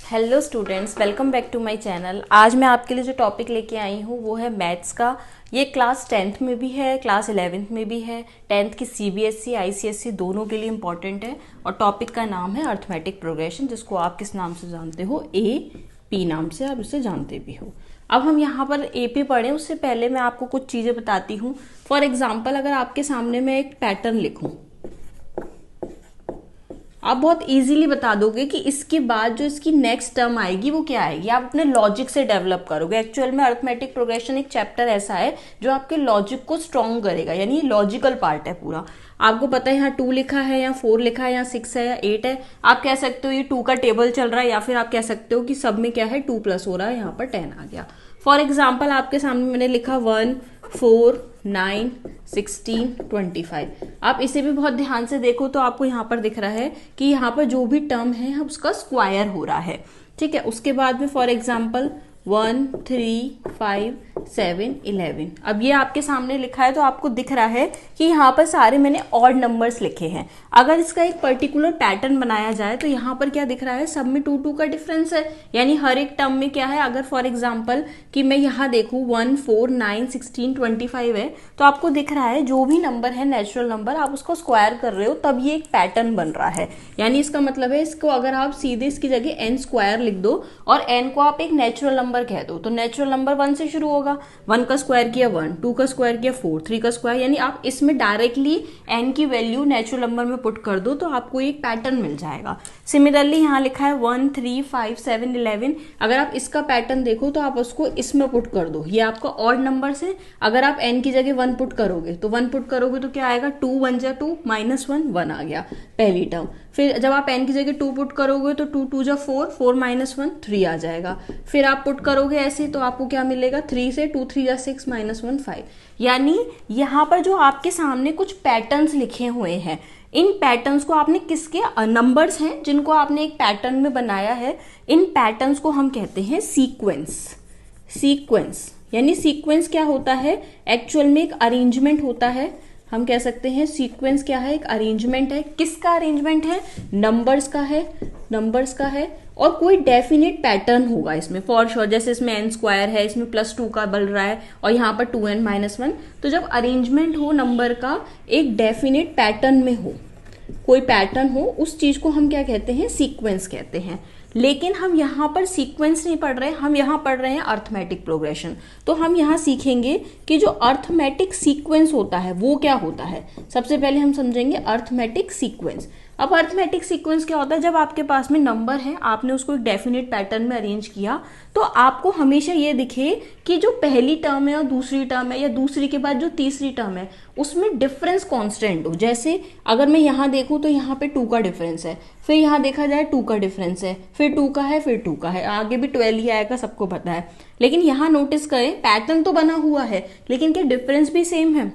Hello students, welcome back to my channel. आज मैं आपके लिए जो टॉपिक लेके आई हूँ वो है मैथ्स का। ये क्लास 10th में भी है, क्लास 11th में भी है। 10th की सीबीएसई आईसीएसई दोनों के लिए इम्पॉर्टेंट है। और टॉपिक का नाम है अर्थमेटिक प्रोग्रेशन, जिसको आप किस नाम से जानते हो? एपी नाम से आप इसे जानते भी हो। अब हम यहाँ पर एपी पढ़ें उससे पहले मैं आपको कुछ चीज़ें बताती हूँ। फॉर एग्जाम्पल, अगर आपके सामने मैं एक पैटर्न लिखूँ, आप बहुत इजीली बता दोगे कि इसके बाद जो इसकी नेक्स्ट टर्म आएगी वो क्या आएगी। आप अपने लॉजिक से डेवलप करोगे। एक्चुअल में अर्थमेटिक प्रोग्रेशन एक चैप्टर ऐसा है जो आपके लॉजिक को स्ट्रॉन्ग करेगा, यानी लॉजिकल पार्ट है पूरा। आपको पता है यहाँ 2 लिखा है, यहाँ 4 लिखा है, यहाँ 6 है या 8 है। आप कह सकते हो ये 2 का टेबल चल रहा है, या फिर आप कह सकते हो कि सब में क्या है 2 प्लस हो रहा है, यहाँ पर 10 आ गया। फॉर एग्जाम्पल, आपके सामने मैंने लिखा 1 4 9 16 25। आप इसे भी बहुत ध्यान से देखो तो आपको यहाँ पर दिख रहा है कि यहाँ पर जो भी टर्म है उसका स्क्वायर हो रहा है। ठीक है, उसके बाद में फॉर एग्जाम्पल 1 3 5 7 11। अब ये आपके सामने लिखा है तो आपको दिख रहा है कि यहाँ पर सारे मैंने ऑड नंबर्स लिखे हैं। अगर इसका एक पर्टिकुलर पैटर्न बनाया जाए तो यहाँ पर क्या दिख रहा है, सब में 2 2 का डिफरेंस है। यानी हर एक टर्म में क्या है, अगर फॉर एग्जाम्पल कि मैं यहाँ देखूँ 1 4 9 16 25 है, तो आपको दिख रहा है जो भी नंबर है नेचुरल नंबर, आप उसको स्क्वायर कर रहे हो तब ये एक पैटर्न बन रहा है। यानी इसका मतलब है, इसको अगर आप सीधे इसकी जगह n स्क्वायर लिख दो और n को आप एक नेचुरल नंबर कह दो, तो नेचुरल नंबर 1 से शुरू होगा। 1 का स्क्वायर किया 1, 2 का स्क्वायर किया 4, 3 का स्क्वायर, यानी आप इसमें डायरेक्टली n की वैल्यू नेचुरल नंबर में पुट कर दो तो आपको एक पैटर्न मिल जाएगा। सिमिलरली यहाँ लिखा है 1 3 5 7 11। अगर आप इसका पैटर्न देखो तो आप उसको इसमें पुट कर दो। ये आपका ऑड नंबर है। अगर आप n की जगह 1 पुट करोगे तो 1 पुट करोगे तो क्या आएगा, 2 1 जा 2 -1 1 आ गया पहली टर्म। फिर जब आप n की जगह 2 पुट करोगे तो 2 2 जा 4 4 -1 3 आ जाएगा। फिर आप पुट करोगे ऐसे तो आपको क्या मिलेगा, 3 से 2 3 जा 6 -1 5। यानी यहाँ पर जो आपके सामने कुछ पैटर्न्स लिखे हुए हैं, इन पैटर्न्स को आपने किसके नंबर्स हैं जिनको आपने एक पैटर्न में बनाया है, इन पैटर्न्स को हम कहते हैं सीक्वेंस। सीक्वेंस यानी सीक्वेंस क्या होता है, एक्चुअल में एक अरेंजमेंट होता है। हम कह सकते हैं सीक्वेंस क्या है, एक अरेंजमेंट है। किसका अरेंजमेंट है, नंबर्स का है, नंबर्स का है। और कोई डेफिनेट पैटर्न होगा इसमें फॉर श्योर। जैसे इसमें n स्क्वायर है, इसमें +2 का बल रहा है और यहाँ पर 2n -1। तो जब अरेंजमेंट हो नंबर का, एक डेफिनेट पैटर्न में हो, कोई पैटर्न हो, उस चीज को हम क्या कहते हैं, सीक्वेंस कहते हैं। लेकिन हम यहाँ पर सीक्वेंस नहीं पढ़ रहे, हम यहाँ पढ़ रहे हैं अर्थमेटिक प्रोग्रेशन। तो हम यहाँ सीखेंगे कि जो अर्थमेटिक सीक्वेंस होता है वो क्या होता है। सबसे पहले हम समझेंगे अर्थमेटिक सीक्वेंस। अब अर्थमेटिक सीक्वेंस क्या होता है, जब आपके पास में नंबर है, आपने उसको एक डेफिनेट पैटर्न में अरेंज किया, तो आपको हमेशा ये दिखे कि जो पहली टर्म है और दूसरी टर्म है, या दूसरी के बाद जो तीसरी टर्म है, उसमें डिफरेंस कांस्टेंट हो। जैसे अगर मैं यहाँ देखूँ तो यहाँ पे 2 का डिफरेंस है, फिर यहाँ देखा जाए 2 का डिफरेंस है, फिर 2 का है, फिर 2 का है, आगे भी 12 ही आएगा, सबको पता है। लेकिन यहाँ नोटिस करें, पैटर्न तो बना हुआ है लेकिन क्या डिफरेंस भी सेम है।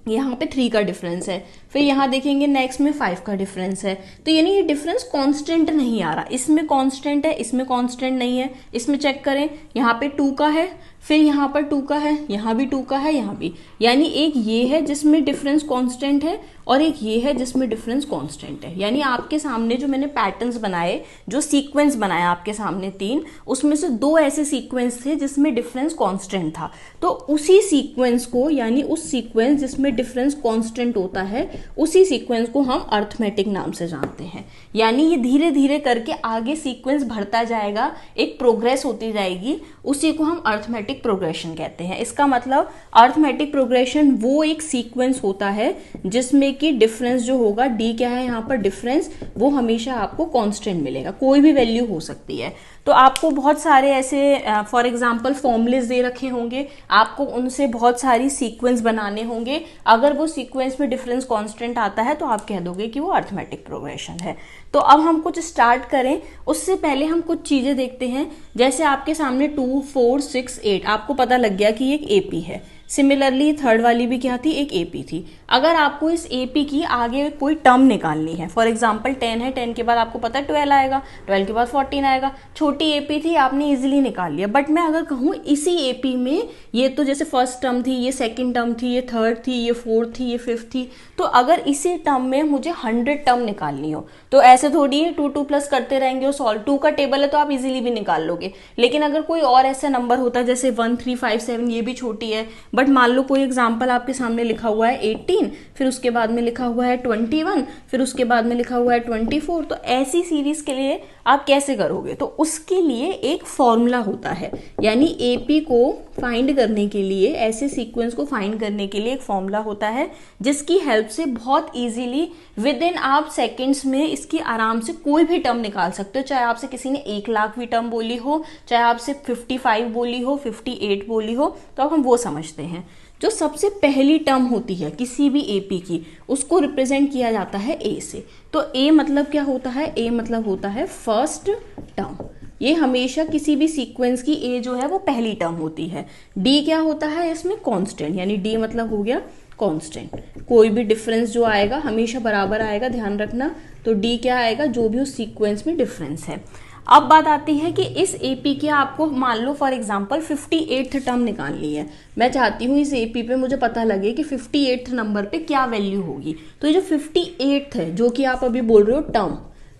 यहाँ पे 3 का डिफरेंस है, फिर यहाँ देखेंगे नेक्स्ट में 5 का डिफरेंस है। तो यानी ये डिफरेंस कांस्टेंट नहीं आ रहा, इसमें कांस्टेंट है, इसमें कांस्टेंट नहीं है। इसमें चेक करें, यहाँ पे 2 का है, फिर यहाँ पर 2 का है, यहाँ भी 2 का है, यहाँ भी। यानी एक ये है जिसमें डिफरेंस कांस्टेंट है और एक ये है जिसमें डिफरेंस कांस्टेंट है। यानी आपके सामने जो मैंने पैटर्न्स बनाए, जो सीक्वेंस बनाया आपके सामने 3, उसमें से 2 ऐसे सीक्वेंस थे जिसमें डिफरेंस कांस्टेंट था। तो उसी सीक्वेंस को, यानी उस सीक्वेंस जिसमें डिफरेंस कांस्टेंट होता है, उसी सीक्वेंस को हम अर्थमेटिक नाम से जानते हैं। यानी ये धीरे धीरे करके आगे सीक्वेंस बढ़ता जाएगा, एक प्रोग्रेस होती जाएगी, उसी को हम अर्थमेटिक प्रोग्रेशन कहते हैं। इसका मतलब अर्थमेटिक प्रोग्रेशन वो एक सीक्वेंस होता है जिसमें कि डिफरेंस जो होगा, डी क्या है यहाँ पर डिफरेंस, वो हमेशा आपको कांस्टेंट मिलेगा, कोई भी वैल्यू हो सकती है। तो आपको बहुत सारे ऐसे फॉर एग्जांपल फॉर्मूलेस दे रखे होंगे, आपको उनसे बहुत सारी सीक्वेंस बनाने होंगे। अगर वो सीक्वेंस में डिफरेंस कांस्टेंट आता है तो आप कह दोगे कि वो अर्थमेटिक प्रोग्रेशन है। तो अब हम कुछ स्टार्ट करें, उससे पहले हम कुछ चीजें देखते हैं। जैसे आपके सामने 2 4 6 8, आपको पता लग गया कि ये एक एपी है। सिमिलरली थर्ड वाली भी क्या थी, एक एपी थी। अगर आपको इस एपी की आगे कोई टर्म निकालनी है, फॉर एग्जांपल 10 है, 10 के बाद आपको पता है 12 आएगा, 12 के बाद 14 आएगा, छोटी एपी थी, आपने इजीली निकाल लिया। बट मैं अगर कहूँ इसी एपी में ये तो जैसे फर्स्ट टर्म थी, ये सेकेंड टर्म थी, ये थर्ड थी, ये फोर्थ थी, ये फिफ्थ थी, तो अगर इसी टर्म में मुझे 100 टर्म निकालनी हो तो ऐसे थोड़ी है 2 2 प्लस करते रहेंगे और सॉल्व, 2 का टेबल है तो आप इजीली भी निकाल लोगे। लेकिन अगर कोई और ऐसा नंबर होता है जैसे 1 3 5 7, ये भी छोटी है, बट मान लो कोई एग्जांपल आपके सामने लिखा हुआ है 18, फिर उसके बाद में लिखा हुआ है 21, फिर उसके बाद में लिखा हुआ है 24, तो ऐसी सीरीज के लिए आप कैसे करोगे? तो उसके लिए एक फॉर्मूला होता है, यानी एपी को फाइंड करने के लिए, ऐसे सीक्वेंस को फाइंड करने के लिए एक फॉर्मूला होता है जिसकी हेल्प से बहुत इजीली विद इन आप सेकंड्स में इसकी आराम से कोई भी टर्म निकाल सकते हो। चाहे आपसे किसी ने 1 लाख भी टर्म बोली हो, चाहे आपसे 55 बोली हो, 58 बोली हो, तो अब हम वो समझते हैं। जो सबसे पहली टर्म होती है किसी भी एपी की, उसको रिप्रेजेंट किया जाता है ए से। तो ए मतलब क्या होता है? ए मतलब होता है फर्स्ट टर्म। ये हमेशा किसी भी सीक्वेंस की ए जो है वो पहली टर्म होती है। डी क्या होता है इसमें? कांस्टेंट, यानी डी मतलब हो गया कांस्टेंट। कोई भी डिफरेंस जो आएगा हमेशा बराबर आएगा, ध्यान रखना। तो डी क्या आएगा? जो भी उस सीक्वेंस में डिफरेंस है। अब बात आती है कि इस एपी की आपको मान लो फॉर एग्जांपल 58th टर्म निकालनी है। मैं चाहती हूँ इस एपी पे मुझे पता लगे कि 58th नंबर पे क्या वैल्यू होगी। तो ये जो 58th है, जो कि आप अभी बोल रहे हो टर्म,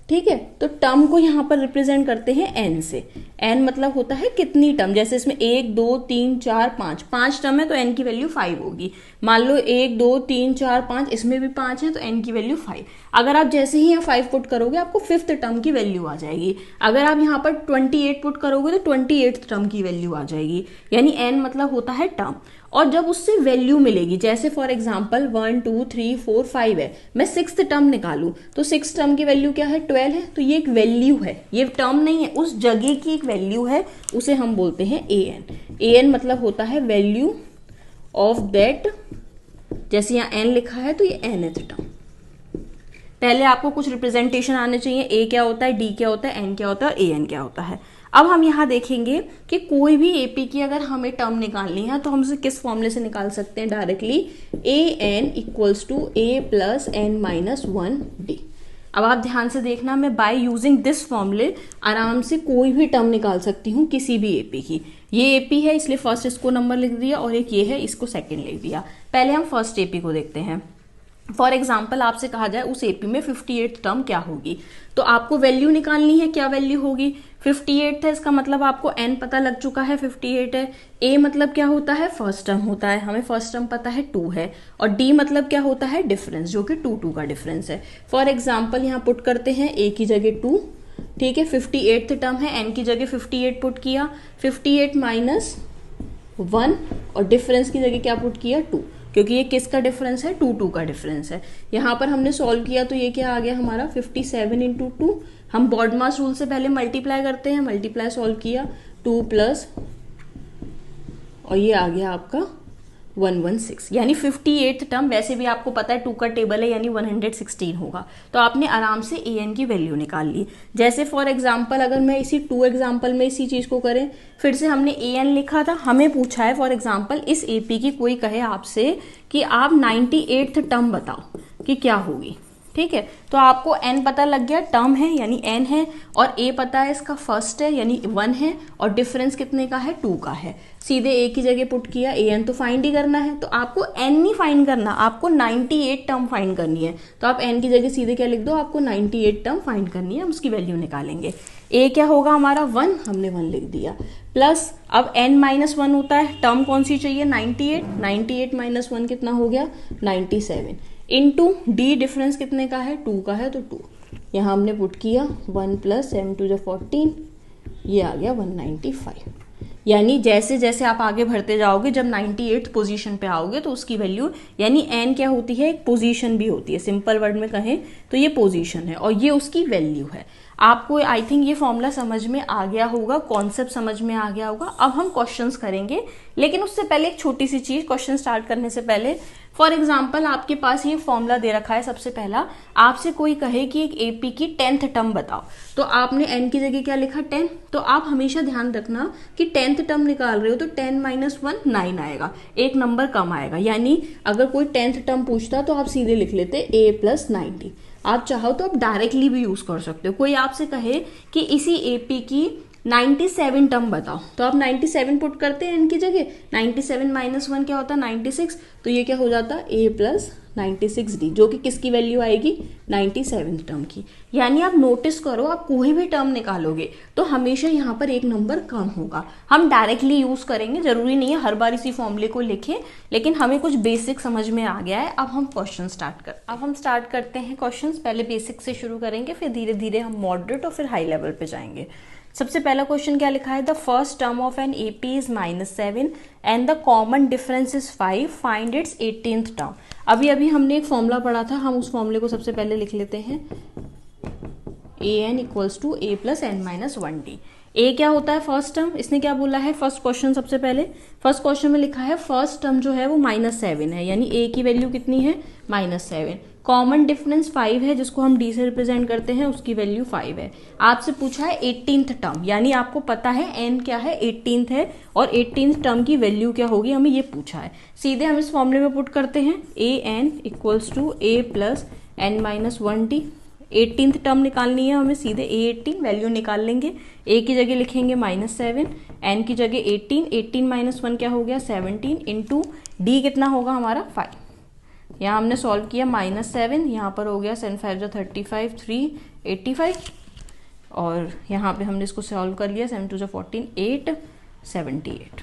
ठीक है, तो टर्म को यहाँ पर रिप्रेजेंट करते हैं एन से। एन मतलब होता है कितनी टर्म, जैसे इसमें 1 2 3 4 5, 5 टर्म है तो एन की वैल्यू 5 होगी। मान लो 1 2 3 4 5, इसमें भी 5 है तो एन की वैल्यू 5। अगर आप जैसे ही यहाँ 5 पुट करोगे आपको 5th टर्म की वैल्यू आ जाएगी। अगर आप यहाँ पर 28 पुट करोगे तो 28th टर्म की वैल्यू आ जाएगी। यानी एन मतलब होता है टर्म। और जब उससे वैल्यू मिलेगी, जैसे फॉर एग्जांपल 1 2 3 4 5 है, मैं 6th टर्म निकालूं तो 6th टर्म की वैल्यू क्या है? 12 है। तो ये एक वैल्यू है, ये टर्म नहीं है, उस जगह की एक वैल्यू है, उसे हम बोलते हैं ए एन। ए एन मतलब होता है वैल्यू ऑफ दैट, जैसे यहाँ एन लिखा है तो ये nth टर्म। पहले आपको कुछ रिप्रेजेंटेशन आने चाहिए, ए क्या होता है, डी क्या होता है, एन क्या होता है, ए एन क्या होता है। अब हम यहाँ देखेंगे कि कोई भी एपी की अगर हमें टर्म निकालनी है तो हम उसे किस फॉर्मूले से निकाल सकते हैं? Directly A N equals to A plus N minus 1 D. अब आप ध्यान से देखना, मैं बाय यूजिंग दिस फॉर्मूले आराम से कोई भी टर्म निकाल सकती हूँ किसी भी एपी की। ये एपी है इसलिए फर्स्ट इसको नंबर लिख दिया, और एक ये है इसको सेकंड लिख दिया। पहले हम फर्स्ट एपी को देखते हैं। फॉर एग्जाम्पल आपसे कहा जाए उस एपी में 58th टर्म क्या होगी, तो आपको वैल्यू निकालनी है। क्या वैल्यू होगी? 58 है, इसका मतलब आपको n पता लग चुका है, 58 है। a मतलब क्या होता है? फर्स्ट टर्म होता है, हमें फर्स्ट टर्म पता है 2 है। और d मतलब क्या होता है? डिफरेंस, जो कि 2 2 का डिफरेंस है। फॉर एग्जाम्पल यहाँ पुट करते हैं a की जगह 2, ठीक है, 58th टर्म है, n की जगह 58 पुट किया, 58 माइनस 1, और डिफरेंस की जगह क्या पुट किया? 2, क्योंकि ये किसका डिफरेंस है? 2 2 का डिफरेंस है। यहाँ पर हमने सॉल्व किया तो ये क्या आ गया हमारा? 57 इंटू 2। हम बॉडमास रूल से पहले मल्टीप्लाई करते हैं, मल्टीप्लाई सॉल्व किया 2 प्लस, और ये आ गया आपका 116, यानी 58th टर्म। वैसे भी आपको पता है 2 का टेबल है यानी 116 होगा। तो आपने आराम से ए एन की वैल्यू निकाल ली। जैसे फॉर एग्जांपल अगर मैं इसी 2 एग्जांपल में इसी चीज को करें, फिर से हमने ए एन लिखा था, हमें पूछा है फॉर एग्जांपल इस एपी की कोई कहे आपसे कि आप 98th टर्म बताओ कि क्या होगी, ठीक है, तो आपको n पता लग गया, टर्म है यानी n है, और a पता है इसका फर्स्ट है यानी 1 है, और डिफरेंस कितने का है? 2 का है। सीधे a की जगह पुट किया, an तो फाइंड ही करना है, तो आपको n नहीं फाइंड करना, आपको 98 टर्म फाइंड करनी है। तो आप n की जगह सीधे क्या लिख दो? आपको 98 टर्म फाइंड करनी है, हम उसकी वैल्यू निकालेंगे। a क्या होगा हमारा? 1, हमने 1 लिख दिया, प्लस अब n माइनस 1 होता है, टर्म कौन सी चाहिए? 98, 98 माइनस 1 कितना हो गया? 97, इनटू डी डिफरेंस कितने का है? 2 का है, तो 2 यहाँ हमने पुट किया, 1 प्लस 7 2 14, ये आ गया 195। यानी जैसे जैसे आप आगे बढ़ते जाओगे, जब 98th पोजीशन पे आओगे तो उसकी वैल्यू, यानी n क्या होती है? एक पोजीशन भी होती है, सिंपल वर्ड में कहें तो ये पोजीशन है और ये उसकी वैल्यू है। आपको आई थिंक ये फॉर्मूला समझ में आ गया होगा, कॉन्सेप्ट समझ में आ गया होगा। अब हम क्वेश्चंस करेंगे, लेकिन उससे पहले एक छोटी सी चीज, क्वेश्चन स्टार्ट करने से पहले फॉर एग्जाम्पल आपके पास ये फॉर्मूला दे रखा है, सबसे पहला आपसे कोई कहे कि एक एपी की 10th टर्म बताओ, तो आपने एन की जगह क्या लिखा 10, तो आप हमेशा ध्यान रखना कि 10th टर्म निकाल रहे हो तो 10 माइनस 1 9 आएगा, एक नंबर कम आएगा। यानी अगर कोई 10th टर्म पूछता तो आप सीधे लिख लेते a प्लस 90। आप चाहो तो आप डायरेक्टली भी यूज कर सकते हो। कोई आपसे कहे कि इसी एपी की 97 टर्म बताओ, तो आप 97 पुट करते हैं इनकी जगह, 97 माइनस 1 क्या होता है 96, तो ये क्या हो जाता है a प्लस 96d, जो कि किसकी वैल्यू आएगी 97 टर्म की। यानी आप नोटिस करो, आप कोई भी टर्म निकालोगे तो हमेशा यहाँ पर एक नंबर कम होगा। हम डायरेक्टली यूज करेंगे, जरूरी नहीं है हर बार इसी फॉर्मूले को लिखें, लेकिन हमें कुछ बेसिक समझ में आ गया है। अब हम स्टार्ट करते हैं क्वेश्चंस। पहले बेसिक से शुरू करेंगे, फिर धीरे धीरे हम मॉडरेट और फिर हाई लेवल पे जाएंगे। सबसे पहला क्वेश्चन क्या लिखा है, the first term of N AP is -7 and the common difference is 5, find its 18th term. अभी हमने एक फॉर्मूला पढ़ा था, हम उस फॉर्मूले को सबसे पहले लिख लेते हैं, a N equals to A plus N minus 1d। A क्या होता है फर्स्ट टर्म, इसने क्या बोला है फर्स्ट क्वेश्चन, सबसे पहले फर्स्ट क्वेश्चन में लिखा है फर्स्ट टर्म जो है वो -7 है, यानी ए की वैल्यू कितनी है -7। कॉमन डिफरेंस 5 है, जिसको हम डी से रिप्रेजेंट करते हैं, उसकी वैल्यू 5 है। आपसे पूछा है 18th टर्म, यानी आपको पता है एन क्या है 18th है, और 18th टर्म की वैल्यू क्या होगी हमें ये पूछा है। सीधे हम इस फॉर्मूले में पुट करते हैं, a N equals to A plus N minus 1d। 18th term निकालनी है हमें, सीधे A18 वैल्यू निकाल लेंगे। A की जगह लिखेंगे -7, N की जगह 18, 18 माइनस 1 क्या हो गया 17, इंटू D कितना होगा हमारा 5। यहाँ हमने सॉल्व किया -7, यहाँ पर हो गया 7 5 35, 3 85, और यहाँ पे हमने इसको सॉल्व कर लिया 7 2 14 8 78।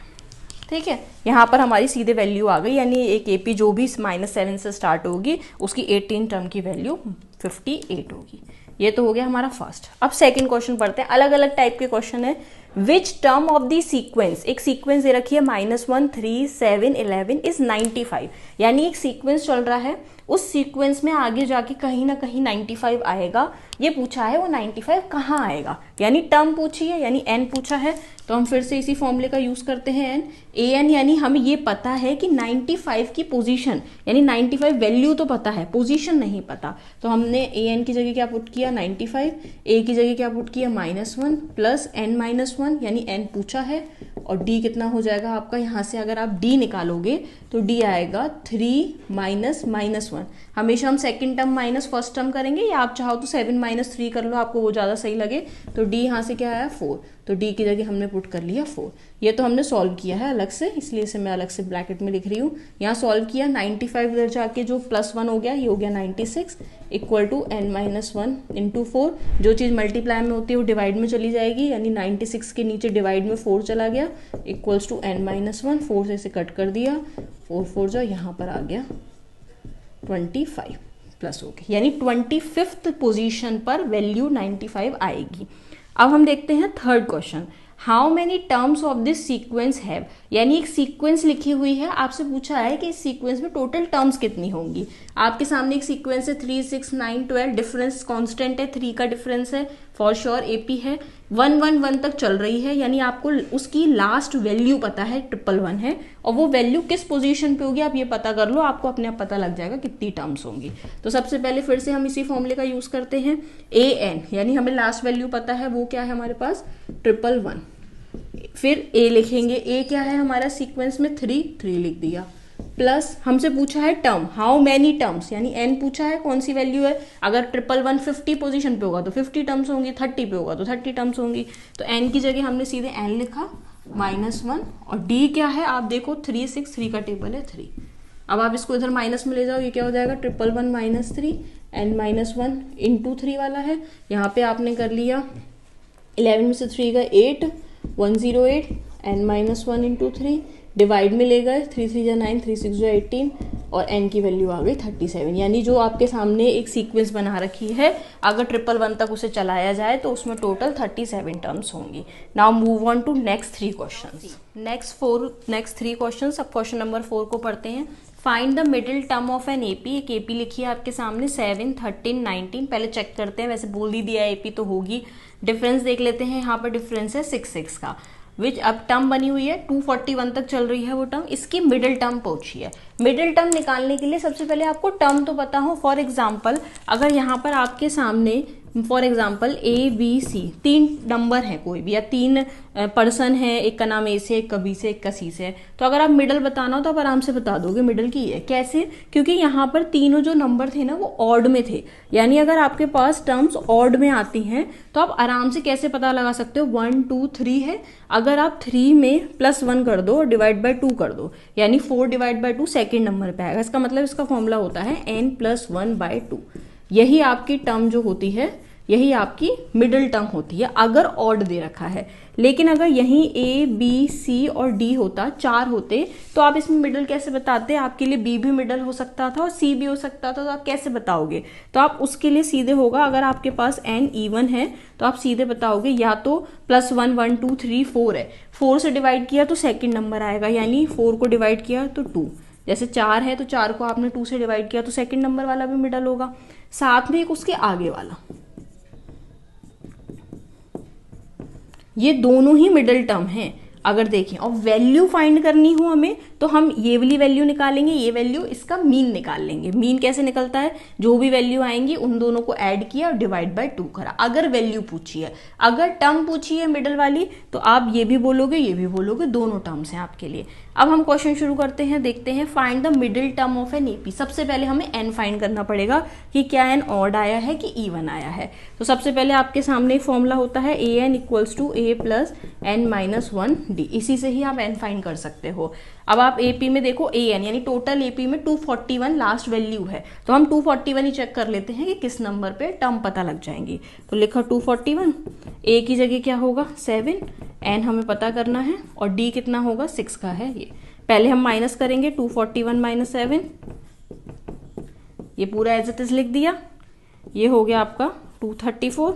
ठीक है, यहाँ पर हमारी सीधे वैल्यू आ गई, यानी एक एपी जो भी -7 से स्टार्ट होगी उसकी 18 टर्म की वैल्यू 58 होगी। ये तो हो गया हमारा फर्स्ट। अब सेकंड क्वेश्चन पढ़ते हैं। अलग अलग टाइप के क्वेश्चन है। Which term of the sequence, एक सीक्वेंस दे रखी है -1 3 7 11 इज 95, यानी एक सीक्वेंस चल रहा है, उस सीक्वेंस में आगे जाके कहीं ना कहीं 95 आएगा। ये पूछा है वो 95 कहाँ आएगा, यानी टर्म पूछी है, यानी एन पूछा है, तो हम फिर से इसी फॉर्मूले का यूज करते हैं एन ए एन, यानी हमें ये पता है कि 95 की पोजीशन, यानी 95 वैल्यू तो पता है, पोजीशन नहीं पता, तो हमने ए एन की जगह क्या पुट किया 95, ए की जगह क्या पुट किया -1 प्लस एन माइनस 1, यानी एन पूछा है, और डी कितना हो जाएगा आपका, यहाँ से अगर आप डी निकालोगे तो डी आएगा 3 माइनस -1। हमेशा हम second term minus first term करेंगे, या आप चाहो तो 7 माइनस 3 कर लो, आपको वो ज़्यादा सही लगे। तो डी यहाँ से क्या आया 4, तो डी की जगह हमने पुट कर लिया 4। ये तो हमने सॉल्व किया है अलग से, इसलिए इसे मैं अलग से ब्रैकेट में लिख रही हूँ। यहाँ सॉल्व किया 95 इधर जाके जो +1 हो गया, ये हो गया 96 equal to n minus 1 into 4। जो चीज़ मल्टीप्लाई में होती है वो डिवाइड में चली जाएगी, यानी 96 के नीचे डिवाइड में 4 चला गया, इक्वल्स टू n माइनस 1, 4 से इसे कट कर दिया, 4 4 जो यहाँ पर आ गया 25 प्लस हो गई, यानी 25th पोजीशन पर वैल्यू 95 आएगी। अब हम देखते हैं third question, how many terms of this sequence have, यानी एक सीक्वेंस लिखी हुई है, आपसे पूछा है कि इस सीक्वेंस में टोटल टर्म्स कितनी होंगी। आपके सामने एक सीक्वेंस है 3 6 9 12, डिफरेंस कांस्टेंट है, 3 का डिफरेंस है, फॉर श्योर एपी है, 1 1 1 तक चल रही है, यानी आपको उसकी लास्ट वैल्यू पता है 111 है, और वो वैल्यू किस पोजीशन पे होगी आप ये पता कर लो, आपको अपने आप पता लग जाएगा कितनी टर्म्स होंगी। तो सबसे पहले फिर से हम इसी फॉर्मूले का यूज करते हैं, ए एन, यानी हमें लास्ट वैल्यू पता है, वो क्या है हमारे पास 111, फिर ए लिखेंगे, ए क्या है हमारा सीक्वेंस में 3 लिख दिया, प्लस हमसे पूछा है टर्म, हाउ मैनी टर्म्स, यानी एन पूछा है, कौन सी वैल्यू है, अगर 111 50 पोजीशन पे होगा तो 50 टर्म्स होंगी, 30 पे होगा तो 30 टर्म्स होंगी, तो एन की जगह हमने सीधे एन लिखा -1, और डी क्या है आप देखो 3 6 3 का टेबल है 3। अब आप इसको इधर माइनस में ले जाओ, ये क्या हो जाएगा 111 माइनस 3, एन माइनस 1 इंटू 3 वाला है, यहाँ पे आपने कर लिया 11 में से 3 का 8 108, n माइनस 1 इंटू 3, डिवाइड में ले गए 3 3 9 3 6 18, और n की वैल्यू आ गई 37। यानी जो आपके सामने एक सीक्वेंस बना रखी है, अगर 111 तक उसे चलाया जाए तो उसमें टोटल 37 टर्म्स होंगी। Now move on to next 3 questions. Next 3 questions. अब क्वेश्चन नंबर 4 को पढ़ते हैं। Find the middle term of N AP, एक एपी लिखी है आपके सामने 7 13 19, पहले चेक करते हैं, वैसे बोल ही दिया एपी तो होगी। डिफरेंस देख लेते हैं, यहाँ पर डिफरेंस है 6 6 का, विच अब टर्म बनी हुई है 241 तक चल रही है वो टर्म, इसकी मिडिल टर्म पूछी है। मिडिल टर्म निकालने के लिए सबसे पहले आपको टर्म तो पता हो। फॉर एग्जाम्पल अगर यहाँ पर आपके सामने for example A B C 3 number है कोई भी, या 3 पर्सन है, एक का नाम ए से, एक का बी से, एक का सी से, तो अगर आप मिडल बताना हो तो आप आराम से बता दोगे मिडल की है। कैसे? क्योंकि यहाँ पर तीनों जो नंबर थे ना वो ऑड में थे, यानी अगर आपके पास टर्म्स ऑड में आती हैं तो आप आराम से कैसे पता लगा सकते हो, 1 2 3 है, अगर आप 3 में +1 कर दो और डिवाइड बाय 2 कर दो, यानी 4 डिवाइड बाय 2 सेकेंड नंबर पे आएगा। इसका मतलब इसका फॉर्मूला होता है n+1/2। यही आपकी टर्म जो होती है, यही आपकी मिडिल टर्म होती है अगर ऑड दे रखा है। लेकिन अगर यहीं ए बी सी और डी होता, 4 होते, तो आप इसमें मिडिल कैसे बताते? आपके लिए बी भी मिडिल हो सकता था और सी भी हो सकता था, तो आप कैसे बताओगे? तो आप उसके लिए सीधे होगा, अगर आपके पास n इवन है तो आप सीधे बताओगे या तो +1 1 2 3 4 है, 4 से डिवाइड किया तो सेकेंड नंबर आएगा, यानी 4 को डिवाइड किया तो 2। जैसे 4 है तो 4 को आपने 2 से डिवाइड किया तो सेकेंड नंबर वाला भी मिडल होगा, साथ में एक उसके आगे वाला। ये दोनों ही मिडिल टर्म हैं। अगर देखें और वैल्यू फाइंड करनी हो हमें तो हम ये वाली वैल्यू निकालेंगे, ये वैल्यू, इसका मीन निकाल लेंगे। मीन कैसे निकलता है? जो भी वैल्यू आएंगी उन दोनों को ऐड किया और डिवाइड बाय 2 करा, अगर वैल्यू पूछी है। अगर टर्म पूछी है मिडिल वाली तो आप ये भी बोलोगे, ये भी बोलोगे, दोनों टर्म्स हैं आपके लिए। अब हम क्वेश्चन शुरू करते हैं, देखते हैं find the middle term of an AP. सबसे पहले हमें एन फाइंड करना पड़ेगा कि क्या एन ऑड आया है कि इवन आया है। तो सबसे पहले आपके सामने फॉर्मूला होता है a N equals to A plus N minus 1 d, इसी से ही आप एन फाइंड कर सकते हो। अब आप एपी में देखो ए एन यानी टोटल एपी में 241 लास्ट वैल्यू है, तो हम 241 ही चेक कर लेते हैं कि किस नंबर पे टर्म पता लग जाएंगी। तो लिखा 241, ए की जगह क्या होगा 7, एन हमें पता करना है और डी कितना होगा 6 का है ये। पहले हम माइनस करेंगे 241 माइनस 7, ये पूरा एज इट इज लिख दिया। ये हो गया आपका 234,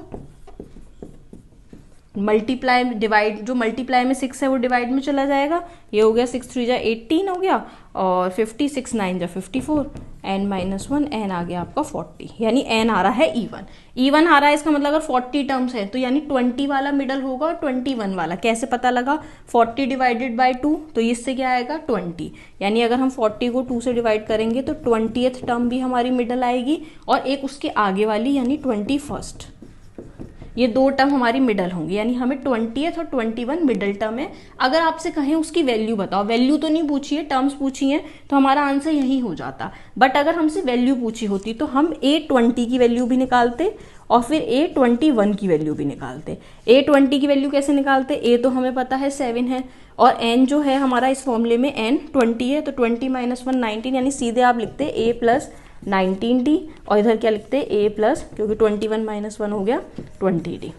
मल्टीप्लाई डिवाइड, जो मल्टीप्लाई में 6 है वो डिवाइड में चला जाएगा। ये हो गया 6 3 जा 18 हो गया और 50 6 9 जा 54, n माइनस 1, n आ गया आपका 40, यानी n आ रहा है इवन। इवन आ रहा है इसका मतलब अगर 40 टर्म्स है तो यानी 20 वाला मिडल होगा और 21 वाला। कैसे पता लगा? 40 डिवाइडेड बाय 2, तो इससे क्या आएगा 20, यानी अगर हम 40 को 2 से डिवाइड करेंगे तो 20th टर्म भी हमारी मिडल आएगी और एक उसके आगे वाली यानी 21st। ये 2 टर्म हमारी मिडल होंगी, यानी हमें 20th और 21 मिडल टर्म है। अगर आपसे कहें उसकी वैल्यू बताओ, वैल्यू तो नहीं पूछी है, टर्म्स पूछी हैं, तो हमारा आंसर यही हो जाता। बट अगर हमसे वैल्यू पूछी होती तो हम A20 की वैल्यू भी निकालते और फिर A21 की वैल्यू भी निकालते। A20 की वैल्यू कैसे निकालते? A तो हमें पता है 7 है और n जो है हमारा इस फॉर्मूले में n 20 है, तो 20 माइनस 1 19, यानी सीधे आप लिखते A प्लस 19d और इधर क्या लिखते हैं a प्लस, क्योंकि 21 माइनस 1 हो गया 20d।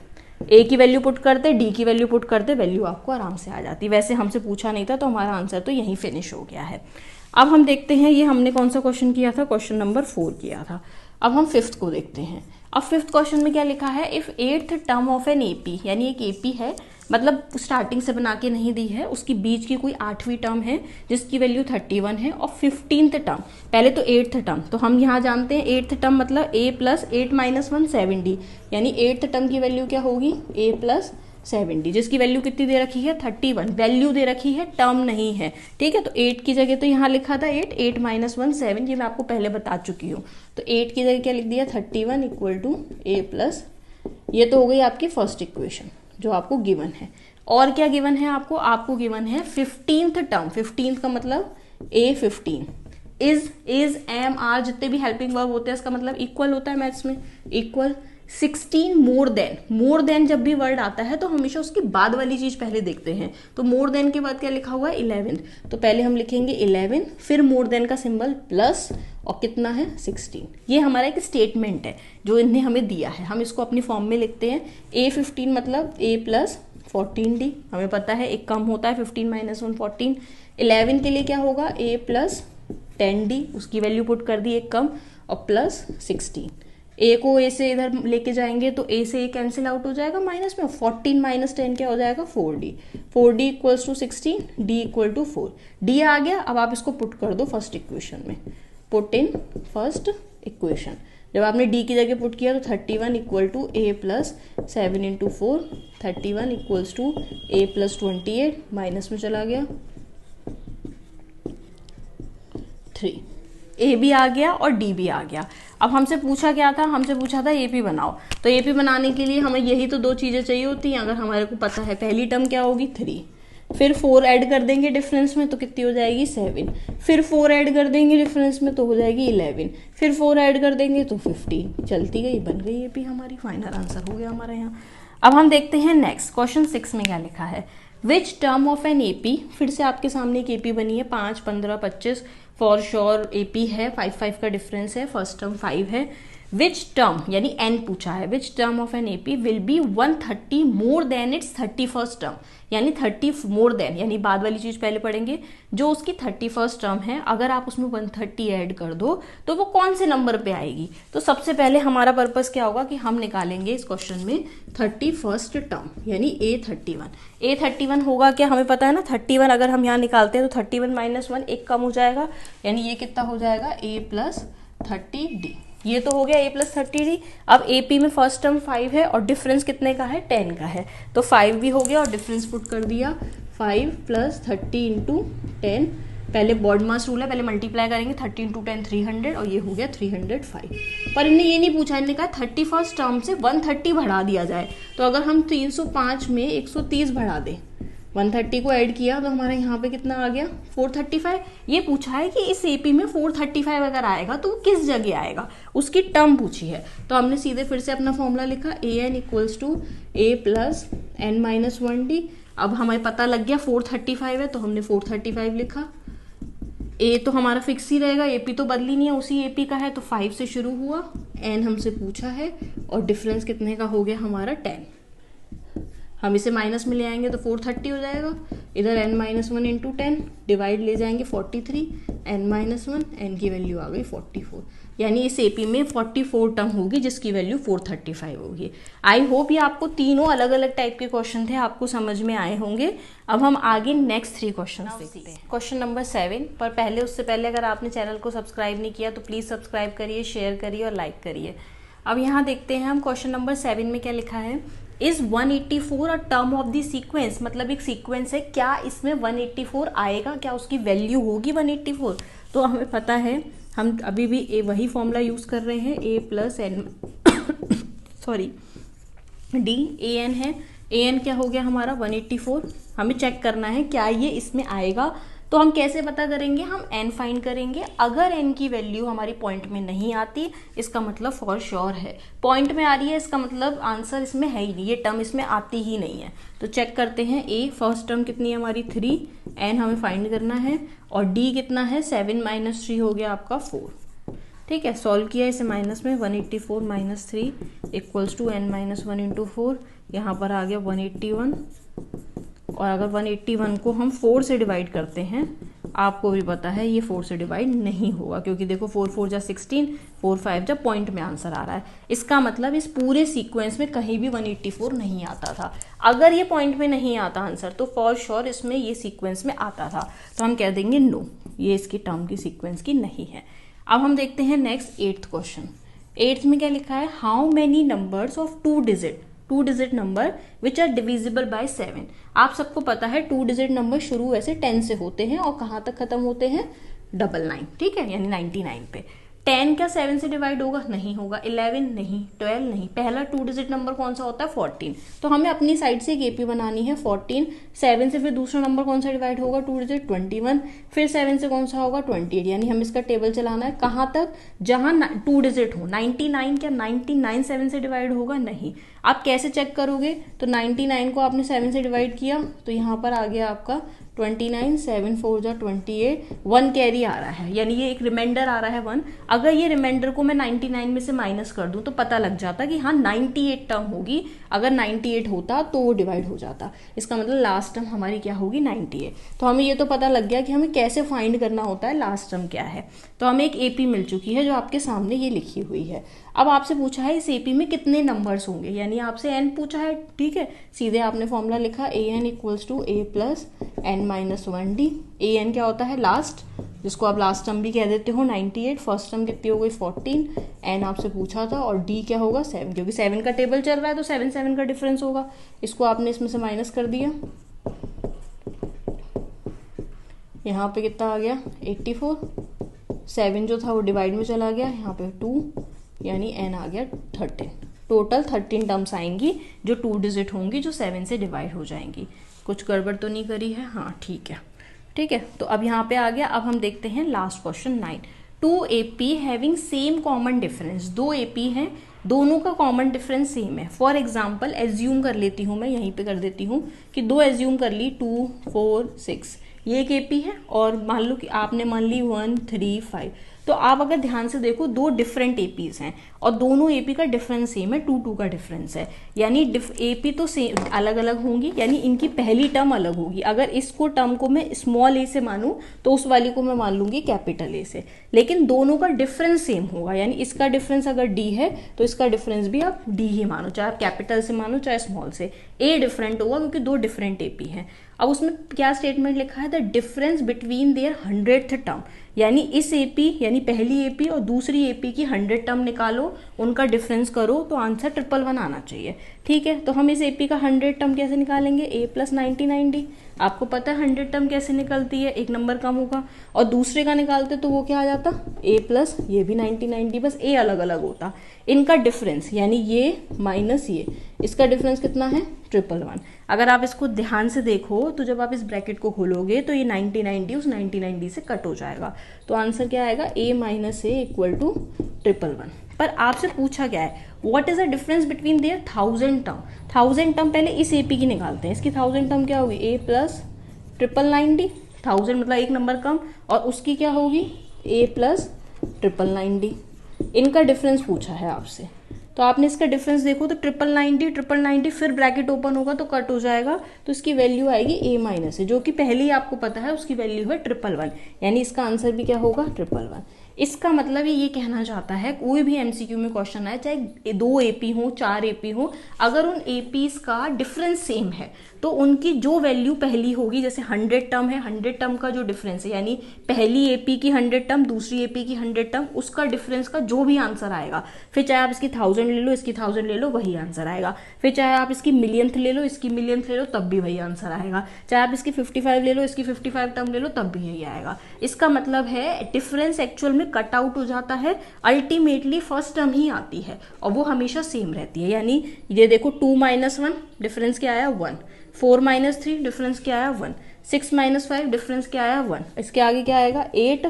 a की वैल्यू पुट करते, d की वैल्यू पुट करते, वैल्यू आपको आराम से आ जाती। वैसे हमसे पूछा नहीं था तो हमारा आंसर तो यहीं फिनिश हो गया है। अब हम देखते हैं, ये हमने कौन सा क्वेश्चन किया था, क्वेश्चन नंबर 4 किया था। अब हम 5th को देखते हैं। अब 5th क्वेश्चन में क्या लिखा है, if 8th term of an AP, यानी एक एपी है, मतलब स्टार्टिंग से बना के नहीं दी है, उसकी बीच की कोई 8वीं टर्म है जिसकी वैल्यू 31 है और 15th टर्म, पहले तो 8th टर्म, तो हम यहाँ जानते हैं 8th टर्म मतलब a प्लस 8 माइनस 1 7d, यानी 8th टर्म की वैल्यू क्या होगी a प्लस 7d, जिसकी वैल्यू कितनी दे रखी है 31, वैल्यू दे रखी है, टर्म नहीं है। ठीक है, तो 8 की जगह तो यहाँ लिखा था 8 माइनस 1 7, ये मैं आपको पहले बता चुकी हूँ। तो 8 की जगह क्या लिख दिया 31 इक्वल टू a प्लस, ये तो हो गई आपकी फर्स्ट इक्वेशन जो आपको गिवन है। और क्या गिवन है आपको? आपको गिवन है 15th टर्म, 15th का मतलब A15, इज एम आर, जितने भी हेल्पिंग वर्ब होते हैं इसका मतलब इक्वल होता है मैथ्स में, equal 16 more than. More than जब भी वर्ड आता है तो हमेशा उसके बाद वाली चीज पहले देखते हैं। तो मोर देन के बाद क्या लिखा हुआ है 11, तो पहले हम लिखेंगे 11, फिर मोर देन का सिंबल प्लस और कितना है 16। ये हमारा एक स्टेटमेंट है जो इन्हें हमें दिया है, हम इसको अपनी फॉर्म में लिखते हैं। A15 मतलब a प्लस 14d, हमें पता है एक कम होता है 15 माइनस 1 14। 11 के लिए क्या होगा a प्लस 10d, उसकी वैल्यू पुट कर दी एक कम और प्लस 16। a को a से इधर लेके जाएंगे तो a से a कैंसिल आउट हो जाएगा माइनस में, 14 माइनस 10 क्या हो जाएगा 4d, 4d equals to 16, d equal to 4, d आ गया। अब आप इसको पुट कर दो फर्स्ट इक्वेशन में, पुट इन फर्स्ट इक्वेशन। जब आपने d की जगह पुट किया तो 31 equal to a plus 7 into 4, 31 equals to a plus 28, minus में चला गया 3, ए भी आ गया और डी भी आ गया। अब हमसे पूछा क्या था, हमसे पूछा था एपी बनाओ, तो एपी बनाने के लिए हमें यही तो 2 चीज़ें चाहिए होती हैं। अगर हमारे को पता है पहली टर्म क्या होगी 3, फिर 4 ऐड कर देंगे डिफरेंस में तो कितनी हो जाएगी 7, फिर 4 ऐड कर देंगे डिफरेंस में तो हो जाएगी 11, फिर 4 ऐड कर देंगे तो 15, चलती गई, बन गई एपी हमारी। फाइनल आंसर हो गया हमारा यहाँ। अब हम देखते हैं नेक्स्ट क्वेश्चन 6 में क्या लिखा है। Which term of an AP, फिर से आपके सामने एक एपी बनी है 5, 15, 25 फॉर श्योर एपी है, 5 का डिफरेंस है, फर्स्ट टर्म 5 है। विच टर्म यानी एन पूछा है, which term of an AP will be 130 more than it's 31st term, यानी 30 मोर देन, यानी बाद वाली चीज पहले पढ़ेंगे। जो उसकी 31st टर्म है अगर आप उसमें 130 ऐड कर दो तो वो कौन से नंबर पे आएगी। तो सबसे पहले हमारा पर्पस क्या होगा कि हम निकालेंगे इस क्वेश्चन में 31st टर्म यानी A31 होगा क्या, हमें पता है ना 31 अगर हम यहाँ निकालते हैं तो 31 - 1 एक कम हो जाएगा, यानी ये कितना हो जाएगा A+30D। ये तो हो गया A+30D। अब AP में फर्स्ट टर्म 5 है और डिफरेंस कितने का है 10 का है, तो 5 भी हो गया और डिफरेंस पुट कर दिया 5 + 30 × 10। पहले बॉडमास रूल है, पहले मल्टीप्लाई करेंगे 30 × 10 300 और ये हो गया 305। पर इन्हें ये नहीं पूछा, इन्होंने कहा 31st टर्म से 130 बढ़ा दिया जाए। तो अगर हम 305 में 130 बढ़ा दें, 130 को ऐड किया तो हमारे यहाँ पे कितना आ गया 435। ये पूछा है कि इस एपी में 435 अगर आएगा तो किस जगह आएगा, उसकी टर्म पूछी है। तो हमने सीधे फिर से अपना फॉर्मूला लिखा an = A + n - 1d। अब हमें पता लग गया 435 है तो हमने 435 लिखा। ए तो हमारा फिक्स ही रहेगा, एपी तो बदली नहीं है, उसी एपी का है तो 5 से शुरू हुआ, एन हमसे पूछा है और डिफरेंस कितने का हो गया हमारा 10। हम इसे माइनस में ले आएंगे तो 430 हो जाएगा, इधर n - 1 × 10 डिवाइड ले जाएंगे 43, n - 1, n की वैल्यू आ गई 44, यानी इस एपी में 44 टर्म होगी जिसकी वैल्यू 435 होगी। आई होप ये आपको तीनों अलग अलग टाइप के क्वेश्चन थे आपको समझ में आए होंगे। अब हम आगे नेक्स्ट 3 क्वेश्चन देखते हैं। क्वेश्चन नंबर 7, पर पहले उससे पहले अगर आपने चैनल को सब्सक्राइब नहीं किया तो प्लीज़ सब्सक्राइब करिए, शेयर करिए और लाइक करिए। अब यहाँ देखते हैं हम क्वेश्चन नंबर 7 में क्या लिखा है। Is 184 a term of the sequence, मतलब एक सीक्वेंस है, क्या इसमें 184 आएगा, क्या उसकी वैल्यू होगी 184। तो हमें पता है, हम अभी भी वही फॉर्मूला यूज कर रहे हैं, A + n D an है। an क्या हो गया हमारा 184। हमें चेक करना है क्या ये इसमें आएगा। तो हम कैसे पता करेंगे, हम n फाइंड करेंगे। अगर n की वैल्यू हमारी पॉइंट में नहीं आती इसका मतलब फॉर श्योर है, पॉइंट में आ रही है इसका मतलब आंसर इसमें है ही नहीं, ये टर्म इसमें आती ही नहीं है। तो चेक करते हैं, a फर्स्ट टर्म कितनी है हमारी 3, n हमें फाइंड करना है और d कितना है 7 - 3 हो गया आपका 4। ठीक है, सॉल्व किया इसे माइनस में, 184 - 3 = n - 1 × 4, यहाँ पर आ गया 181। और अगर 181 को हम 4 से डिवाइड करते हैं, आपको भी पता है ये 4 से डिवाइड नहीं होगा, क्योंकि देखो 4 4 जा 16, 4 5 जा पॉइंट में आंसर आ रहा है। इसका मतलब इस पूरे सीक्वेंस में कहीं भी 184 नहीं आता था। अगर ये पॉइंट में नहीं आता आंसर तो फॉर श्योर इसमें ये सीक्वेंस में आता था, तो हम कह देंगे नो, ये इसकी टर्म की सीक्वेंस की नहीं है। अब हम देखते हैं नेक्स्ट 8th क्वेश्चन। 8th में क्या लिखा है, how many numbers of 2 digit number which are divisible by 7। आप सबको पता है 2 डिजिट नंबर शुरू वैसे 10 से होते हैं और कहाँ तक खत्म होते हैं 99, ठीक है, यानी 99 पे। 10 क्या 7 से डिवाइड होगा, नहीं होगा। 11 नहीं, 12 नहीं। पहला 2 डिजिट नंबर कौन सा होता है 14। तो हमें अपनी साइड से एक एपी बनानी है 14। 7 से फिर दूसरा नंबर कौन सा डिवाइड होगा 2 डिजिट 21, फिर 7 से कौन सा होगा 28, यानी हम इसका टेबल चलाना है कहाँ तक, जहां 2 डिजिट हो। 99 क्या 99 7 से डिवाइड होगा, नहीं। आप कैसे चेक करोगे, तो 99 को आपने 7 से डिवाइड किया तो यहाँ पर आ गया आपका 29, 7 4 जा 28, 1 कैरी आ रहा है, यानी ये एक रिमाइंडर आ रहा है 1। अगर ये रिमाइंडर को मैं 99 में से माइनस कर दूं तो पता लग जाता कि हाँ 98 टर्म होगी। अगर 98 होता तो वो डिवाइड हो जाता, इसका मतलब लास्ट टर्म हमारी क्या होगी 98। तो हमें ये तो पता लग गया कि हमें कैसे फाइंड करना होता है लास्ट टर्म क्या है। तो हमें एक एपी मिल चुकी है जो आपके सामने ये लिखी हुई है। अब आपसे पूछा है इस एपी में कितने नंबर्स होंगे, यानी आपसे n पूछा है, ठीक है। सीधे आपने फॉर्मूला लिखा an = A + n - 1d। an क्या होता है लास्ट, जिसको आप लास्ट टर्म भी कह देते हो 98, फर्स्ट टर्म कितनी हो गई 14, n आपसे पूछा था और d क्या होगा 7, क्योंकि 7 का टेबल चल रहा है तो 7 7 का डिफरेंस होगा, इसको आपने इसमें से माइनस कर दिया। यहाँ पे कितना आ गया 84, 7 जो था वो डिवाइड में चला गया, यहाँ पे 2 यानी n आ गया 13। टोटल 13 टर्म्स आएंगी जो 2 डिजिट होंगी, जो 7 से डिवाइड हो जाएंगी। कुछ गड़बड़ तो नहीं करी है? हाँ ठीक है, ठीक है। तो अब यहाँ पे आ गया। अब हम देखते हैं last question 9। 2 AP having same common difference, 2 AP हैं, दोनों का कॉमन डिफरेंस सेम है। फॉर एग्जाम्पल एज्यूम कर लेती हूँ मैं, यहीं पे कर देती हूँ कि 2 एज्यूम कर ली, 2 4 6, ये एक AP है, और मान लो कि आपने मान ली 1 3 5। तो आप अगर ध्यान से देखो, 2 डिफरेंट APs हैं और दोनों AP का डिफरेंस सेम है, 2 2 का डिफरेंस है, यानी AP तो सेम अलग अलग होंगी, यानी इनकी पहली टर्म अलग होगी। अगर इसको टर्म को मैं स्मॉल a से मानूं तो उस वाली को मैं मान लूंगी कैपिटल A से, लेकिन दोनों का डिफरेंस सेम होगा, यानी इसका डिफरेंस अगर D है तो इसका डिफरेंस भी आप D ही मानो, चाहे आप कैपिटल से मानो चाहे स्मॉल से। A डिफरेंट होगा क्योंकि 2 डिफरेंट AP हैं। अब उसमें क्या स्टेटमेंट लिखा है? The difference between there 100th term, यानी इस AP यानी पहली AP और दूसरी AP की 100 टर्म निकालो, उनका डिफरेंस करो तो आंसर 111 आना चाहिए। ठीक है, तो हम इस AP का 100 टर्म कैसे निकालेंगे? A प्लस 90 आपको पता है 100 टर्म कैसे निकलती है, एक नंबर कम होगा, और दूसरे का निकालते तो वो क्या आ जाता? A प्लस ये भी 90 बस A अलग अलग होता। इनका डिफरेंस यानी ये माइनस ये, इसका डिफरेंस कितना है? 111। अगर आप इसको ध्यान से देखो तो जब आप इस ब्रैकेट को खोलोगे तो ये 90 उस 90 से कट हो जाएगा, तो आंसर क्या आएगा? A minus A equal to 111। पर आपसे पूछा क्या है? What is the difference between their 1000 term. 1000 term पहले इस AP की निकालते हैं, इसकी 1000 टर्म क्या होगी? A प्लस 90 1000 मतलब एक नंबर कम, और उसकी क्या होगी? A plus 90। इनका डिफरेंस पूछा है आपसे, तो आपने इसका डिफरेंस देखो तो 90 फिर ब्रैकेट ओपन होगा तो कट हो जाएगा, तो इसकी वैल्यू आएगी A माइनस है, जो कि पहले ही आपको पता है उसकी वैल्यू है 111, यानी इसका आंसर भी क्या होगा? 111। इसका मतलब ये कहना चाहता है, कोई भी MCQ में क्वेश्चन आए, चाहे 2 AP हो 4 AP हो, अगर उन APs का डिफरेंस सेम है तो उनकी जो वैल्यू पहली होगी, जैसे 100 टर्म है, 100 टर्म का जो डिफरेंस है, यानी पहली AP की 100 टर्म दूसरी AP की 100 टर्म, उसका डिफरेंस का जो भी आंसर आएगा, फिर चाहे आप इसकी 1000 ले लो इसकी 1000 ले लो वही आंसर आएगा, फिर चाहे आप इसकी मिलियंथ ले लो इसकी मिलियंथ ले लो तब भी वही आंसर आएगा, चाहे आप इसकी 55 ले लो इसकी 55 टर्म ले लो तब भी यही आएगा। इसका मतलब है डिफरेंस एक्चुअल में कट आउट हो जाता है, अल्टीमेटली फर्स्ट टर्म ही आती है और वो हमेशा सेम रहती है। यानी ये देखो 2 माइनस 1 डिफरेंस क्या आया? 1, 4 माइनस 3 डिफरेंस क्या आया? 1, 6 माइनस 5 डिफरेंस क्या आया? 1, इसके आगे क्या आएगा? 8,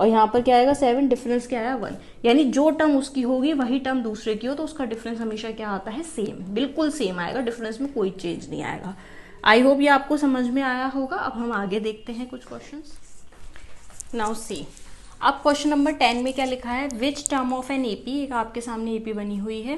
और यहाँ पर क्या आएगा? 7, डिफरेंस क्या आया? 1। यानी जो टर्म उसकी होगी वही टर्म दूसरे की हो, तो उसका डिफरेंस हमेशा क्या आता है? सेम, बिल्कुल सेम आएगा, डिफरेंस में कोई चेंज नहीं आएगा। आई होप ये आपको समझ में आया होगा। अब हम आगे देखते हैं कुछ क्वेश्चंस। नाउ सी, अब क्वेश्चन नंबर 10 में क्या लिखा है? Which term of an AP, एक आपके सामने AP बनी हुई है,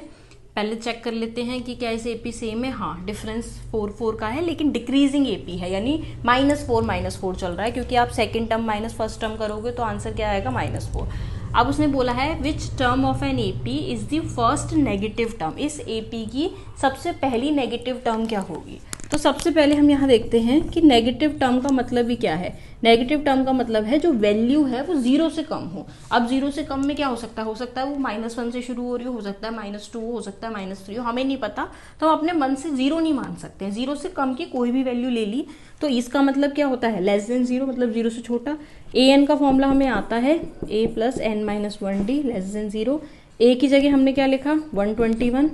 पहले चेक कर लेते हैं कि क्या इस AP सेम है। हाँ, डिफरेंस 4 4 का है, लेकिन डिक्रीजिंग AP है, यानी -4 चल रहा है, क्योंकि आप second term minus first term करोगे तो आंसर क्या आएगा? -4। अब उसने बोला है which term of an AP is the first negative term, इस AP की सबसे पहली नेगेटिव टर्म क्या होगी? तो सबसे पहले हम यहाँ देखते हैं कि नेगेटिव टर्म का मतलब भी क्या है। नेगेटिव टर्म का मतलब है जो वैल्यू है वो 0 से कम हो। अब 0 से कम में क्या हो सकता है? हो सकता है वो -1 से शुरू हो रही हो सकता है -2 हो सकता है -3 हो, हमें नहीं पता, तो हम अपने मन से 0 नहीं मान सकते हैं। 0 से कम की कोई भी वैल्यू ले ली तो इसका मतलब क्या होता है? लेस देन 0, मतलब 0 से छोटा। an का फॉर्मूला हमें आता है a plus n-1d less than 0। a की जगह हमने क्या लिखा? 121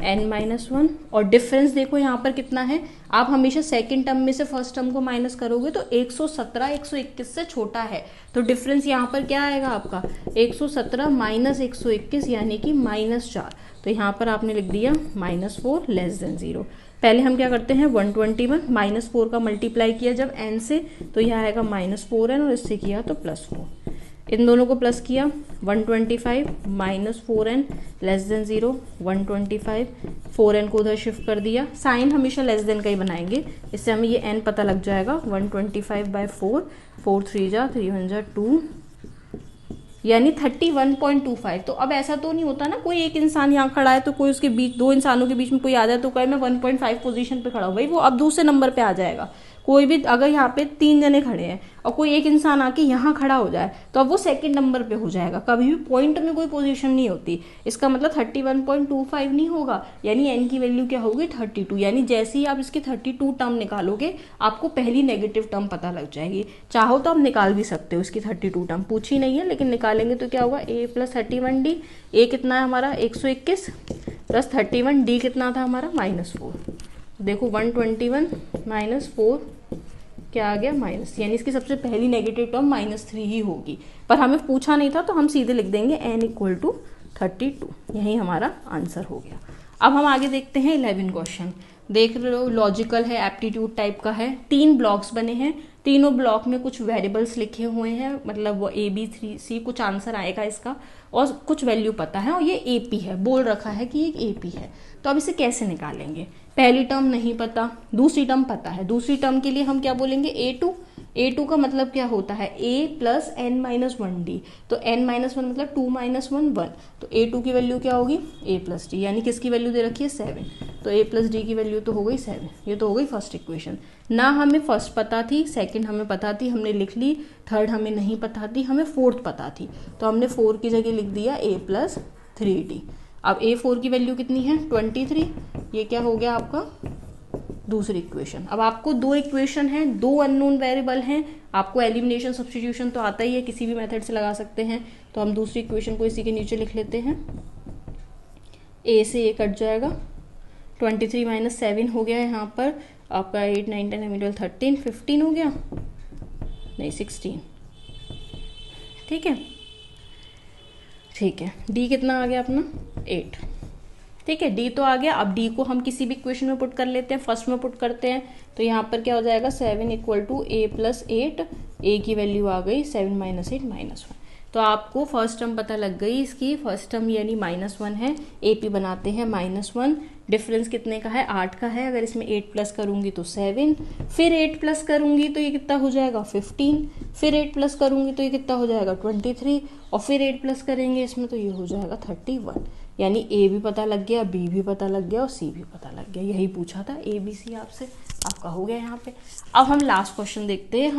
n-1, और डिफरेंस देखो यहाँ पर कितना है। आप हमेशा सेकंड टर्म में से फर्स्ट टर्म को माइनस करोगे तो 117 121 से छोटा है, तो डिफरेंस यहाँ पर क्या आएगा आपका? 117 माइनस 121 यानी कि -4। तो यहाँ पर आपने लिख दिया -4 लेस देन 0। पहले हम क्या करते हैं? 121 -4 का मल्टीप्लाई किया जब n से, तो यह आएगा -4n, और इससे किया तो +4। इन दोनों को प्लस किया, 125 -4n लेस देन 0, 125 4n को उधर शिफ्ट कर दिया। साइन हमेशा लेस देन का ही बनाएंगे, इससे हमें ये n पता लग जाएगा। 125/4, 4 3 जा 3 1 जा 2, यानी 31.25। तो अब ऐसा तो नहीं होता ना, कोई एक इंसान यहाँ खड़ा है तो कोई उसके बीच, दो इंसानों के बीच में कोई आ जाए तो कहे मैं 1.5 पोजीशन पे खड़ा हूँ, भाई वो अब दूसरे नंबर पे आ जाएगा। कोई भी अगर यहाँ पे 3 जने खड़े हैं और कोई एक इंसान आके यहाँ खड़ा हो जाए तो अब वो सेकंड नंबर पे हो जाएगा, कभी भी पॉइंट में कोई पोजीशन नहीं होती। इसका मतलब 31.25 नहीं होगा, यानी n की वैल्यू क्या होगी 32। यानी जैसे ही आप इसकी 32 टर्म निकालोगे आपको पहली नेगेटिव टर्म पता लग जाएगी। चाहो तो आप निकाल भी सकते हो इसकी 32 टर्म, पूछी नहीं है लेकिन निकालेंगे तो क्या होगा a + 31d। a कितना है हमारा 121 + 31d कितना था हमारा -4। देखो 121 - 4 क्या आ गया माइनस, यानी इसकी सबसे पहली नेगेटिव टर्म -3 ही होगी। पर हमें पूछा नहीं था तो हम सीधे लिख देंगे n = 32। यही हमारा आंसर हो गया। अब हम आगे देखते हैं 11 क्वेश्चन। देख रहे हो लॉजिकल है, एप्टीट्यूड टाइप का है। 3 ब्लॉक्स बने हैं, तीनों ब्लॉक में कुछ वेरिएबल्स लिखे हुए हैं, मतलब वो A B C कुछ आंसर आएगा इसका, और कुछ वैल्यू पता है और ये AP है, बोल रखा है कि ये AP है। तो अब इसे कैसे निकालेंगे? पहली टर्म नहीं पता, दूसरी टर्म पता है। दूसरी टर्म के लिए हम क्या बोलेंगे A2 का मतलब क्या होता है A + n - 1d। तो n - 1 मतलब 2 - 1 1। तो A2 की वैल्यू क्या होगी A + d, यानी किसकी वैल्यू दे रखी है 7। तो A + d की वैल्यू तो हो गई 7। ये तो हो गई फर्स्ट इक्वेशन। ना हमें फर्स्ट पता थी, सेकंड हमें पता थी, हमने लिख ली। थर्ड हमें नहीं पता थी, हमें फोर्थ पता थी, तो हमने 4 की जगह लिख दिया A + 3d। अब A4 की वैल्यू कितनी है 23। ये क्या हो गया आपका दूसरी इक्वेशन। अब आपको 2 इक्वेशन है, 2 अननोन वेरिएबल हैं, आपको एलिमिनेशन सब्स्टिट्यूशन तो आता ही है, किसी भी मेथड से लगा सकते हैं। तो हम दूसरी इक्वेशन को इसी के नीचे लिख लेते हैं। A से A कट जाएगा, 23 - 7 हो गया यहाँ पर आपका 8 9 10 11 12 13 15 हो गया, नहीं 16। ठीक है, ठीक है। D कितना आ गया अपना 8। ठीक है, D तो आ गया। अब D को हम किसी भी इक्वेशन में पुट कर लेते हैं, फर्स्ट में पुट करते हैं। तो यहाँ पर क्या हो जाएगा 7 = A + 8। A की वैल्यू आ गई 7 - 8 -1। तो आपको फर्स्ट टर्म पता लग गई इसकी, फर्स्ट टर्म यानी -1 है। AP बनाते हैं -1। डिफरेंस कितने का है 8 का है। अगर इसमें 8 प्लस करूंगी तो 7, फिर 8 प्लस करूंगी तो ये कितना हो जाएगा 15, फिर 8 प्लस करूंगी तो ये कितना हो जाएगा 23, और फिर 8 प्लस करेंगे इसमें तो ये हो जाएगा 31। यानी A भी पता लग गया, B भी पता लग गया और C भी पता लग गया। यही पूछा था ABC आपसे, आपका हो गया यहाँ पे। अब हम लास्ट क्वेश्चन देखते हैं।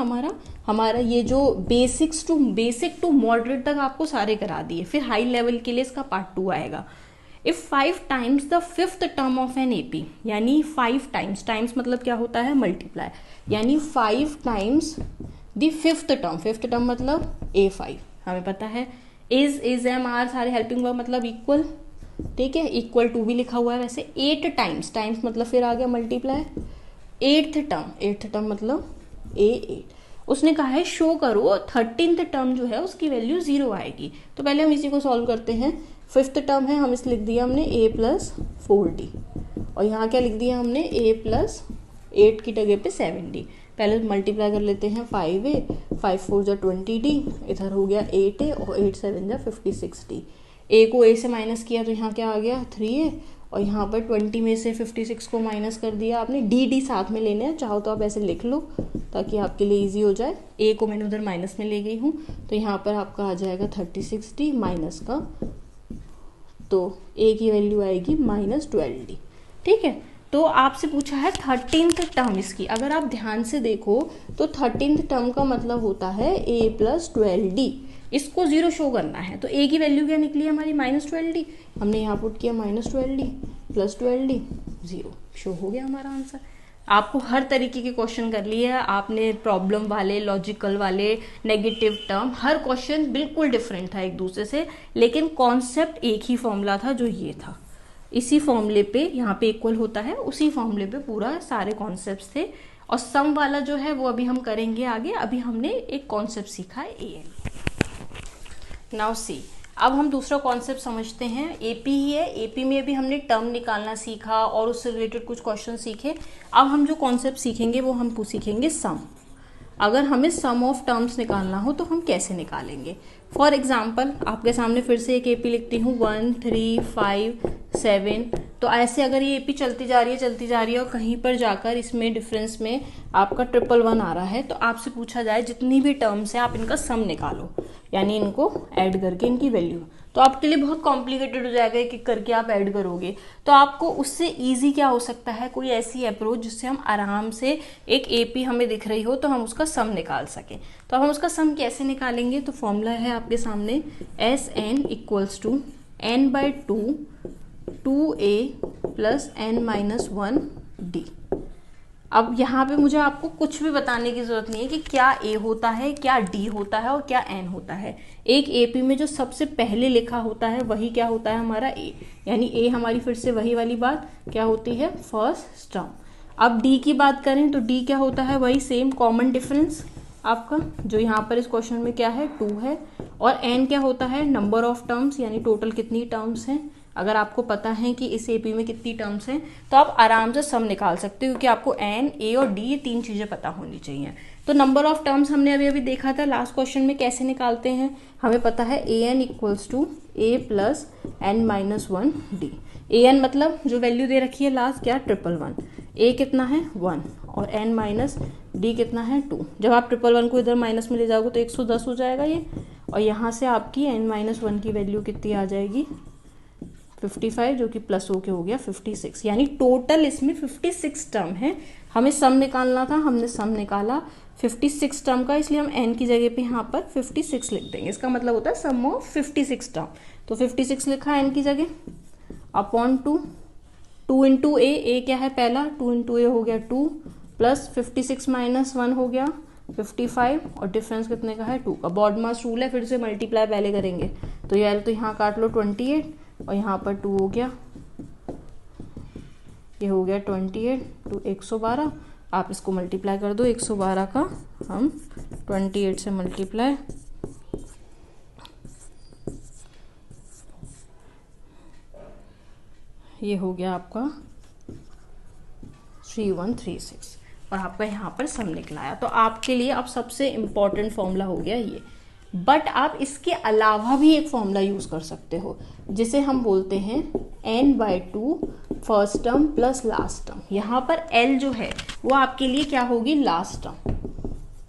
हमारा ये जो बेसिक टू मॉडरेट तक आपको सारे करा दिए, फिर हाई लेवल के लिए इसका पार्ट 2 आएगा। If 5 times the 5th term of an AP, यानी 5 टाइम्स मतलब क्या होता है मल्टीप्लाई, यानी 5 times the 5th term. 5th term मतलब A5 हमें पता है। इज एम आर सारे हेल्पिंग वर्ब मतलब इक्वल, ठीक है, इक्वल टू भी लिखा हुआ है वैसे। 8 टाइम्स मतलब फिर आ गया मल्टीप्लाई। 8th टर्म मतलब A8। उसने कहा है शो करो 13th टर्म जो है उसकी वैल्यू 0 आएगी। तो पहले हम इसी को सॉल्व करते हैं। 5th टर्म है, हम इसे लिख दिया हमने A + 4D, और यहाँ क्या लिख दिया हमने A + 8 की जगह पे 7D। पहले मल्टीप्लाई कर लेते हैं 5A, 5 4 = 20D, इधर हो गया 8A और 8 7 = 56D। A को A से माइनस किया तो यहाँ क्या आ गया 3A, और यहाँ पर 20 में से 56 को माइनस कर दिया आपने। D साथ में लेने हैं, चाहो तो आप ऐसे लिख लो ताकि आपके लिए इजी हो जाए। A को मैंने उधर माइनस में ले गई हूँ, तो यहाँ पर आपका आ जाएगा 36D माइनस का, तो A की वैल्यू आएगी -12D। ठीक है, तो आपसे पूछा है 13th टर्म इसकी। अगर आप ध्यान से देखो तो 13th टर्म का मतलब होता है A + 12D। इसको 0 शो करना है, तो A की वैल्यू क्या निकली हमारी -12D। हमने यहाँ पुट किया -12D + 12D, 0 शो हो गया हमारा आंसर। आपको हर तरीके के क्वेश्चन कर लिए हैं आपने, प्रॉब्लम वाले, लॉजिकल वाले, नेगेटिव टर्म, हर क्वेश्चन बिल्कुल डिफरेंट था एक दूसरे से, लेकिन कॉन्सेप्ट एक ही फॉर्मूला था जो ये था। इसी फॉर्मूले पे यहाँ पे इक्वल होता है, उसी फॉर्मूले पे पूरा सारे कॉन्सेप्ट्स थे। और सम वाला जो है वो अभी हम करेंगे आगे। अभी हमने एक कॉन्सेप्ट सीखा है AN। नाउ सी, अब हम दूसरा कॉन्सेप्ट समझते हैं। AP ही है, AP में भी हमने टर्म निकालना सीखा और उससे रिलेटेड कुछ क्वेश्चन सीखे। अब हम जो कॉन्सेप्ट सीखेंगे वो हम सीखेंगे सम। अगर हमें सम ऑफ टर्म्स निकालना हो तो हम कैसे निकालेंगे। फॉर एग्जाम्पल आपके सामने फिर से एक AP लिखती हूँ 1 3 5 7। तो ऐसे अगर ये AP चलती जा रही है और कहीं पर जाकर इसमें डिफरेंस में आपका 111 आ रहा है, तो आपसे पूछा जाए जितनी भी टर्म्स है आप इनका सम निकालो, यानी इनको ऐड करके इनकी वैल्यू। तो तो आपके लिए बहुत कॉम्प्लिकेटेड हो जाएगा, एक एक करके आप ऐड करोगे। तो आपको उससे ईजी क्या हो सकता है, कोई ऐसी अप्रोच जिससे हम आराम से एक AP हमें दिख रही हो तो हम उसका सम निकाल सकें। तो अब हम उसका सम कैसे निकालेंगे, तो फॉर्मूला है आपके सामने SN equals to n/2 2a plus n-1d। अब यहाँ पे मुझे आपको कुछ भी बताने की जरूरत नहीं है कि क्या A होता है, क्या D होता है और क्या N होता है। एक AP में जो सबसे पहले लिखा होता है वही क्या होता है, हमारा A, यानी A हमारी फिर से वही वाली बात क्या होती है, फर्स्ट टर्म। अब D की बात करें तो D क्या होता है, वही सेम कॉमन डिफरेंस आपका, जो यहाँ पर इस क्वेश्चन में क्या है 2 है। और N क्या होता है, नंबर ऑफ टर्म्स, यानी टोटल कितनी टर्म्स हैं। अगर आपको पता है कि इस AP में कितनी टर्म्स हैं तो आप आराम से सम निकाल सकते हो, क्योंकि आपको N, A और D ये 3 चीज़ें पता होनी चाहिए। तो नंबर ऑफ टर्म्स हमने अभी अभी देखा था लास्ट क्वेश्चन में कैसे निकालते हैं, हमें पता है AN equals to A plus n-1d। AN मतलब जो वैल्यू दे रखी है लास्ट क्या, 111, A कितना है 1 और n माइनस D कितना है 2। जब आप 111 को इधर माइनस में ले जाओगे तो 110 हो जाएगा ये, और यहाँ से आपकी n-1 की वैल्यू कितनी आ जाएगी 55, जो कि प्लस होके हो गया 56, यानी टोटल इसमें 56 टर्म है। हमें सम निकालना था, हमने सम निकाला 56 टर्म का, इसलिए हम n की जगह पे यहाँ पर 56 लिख देंगे। इसका मतलब होता है सम ऑफ 56 टर्म। तो 56 लिखा n की जगह अपॉन 2 इंटू A क्या है पहला, 2 इंटू A हो गया 2 प्लस 56 माइनस 1 हो गया 55, और डिफरेंस कितने का है 2 का। बॉड मास रूल है, फिर से मल्टीप्लाई पहले करेंगे तो यार तो यहाँ काट लो 28 और यहाँ पर 2 हो गया, ये हो गया 28 टू 112। आप इसको मल्टीप्लाई कर दो, 112 का हम 28 से मल्टीप्लाई, ये हो गया आपका 3136, और आपका यहाँ पर सम निकला आया। तो आपके लिए अब सबसे इम्पॉर्टेंट फॉर्मूला हो गया ये। बट आप इसके अलावा भी एक फॉर्मूला यूज कर सकते हो, जिसे हम बोलते हैं n/2 first term plus last term. यहाँ पर L जो है वो आपके लिए क्या होगी, लास्ट टर्म।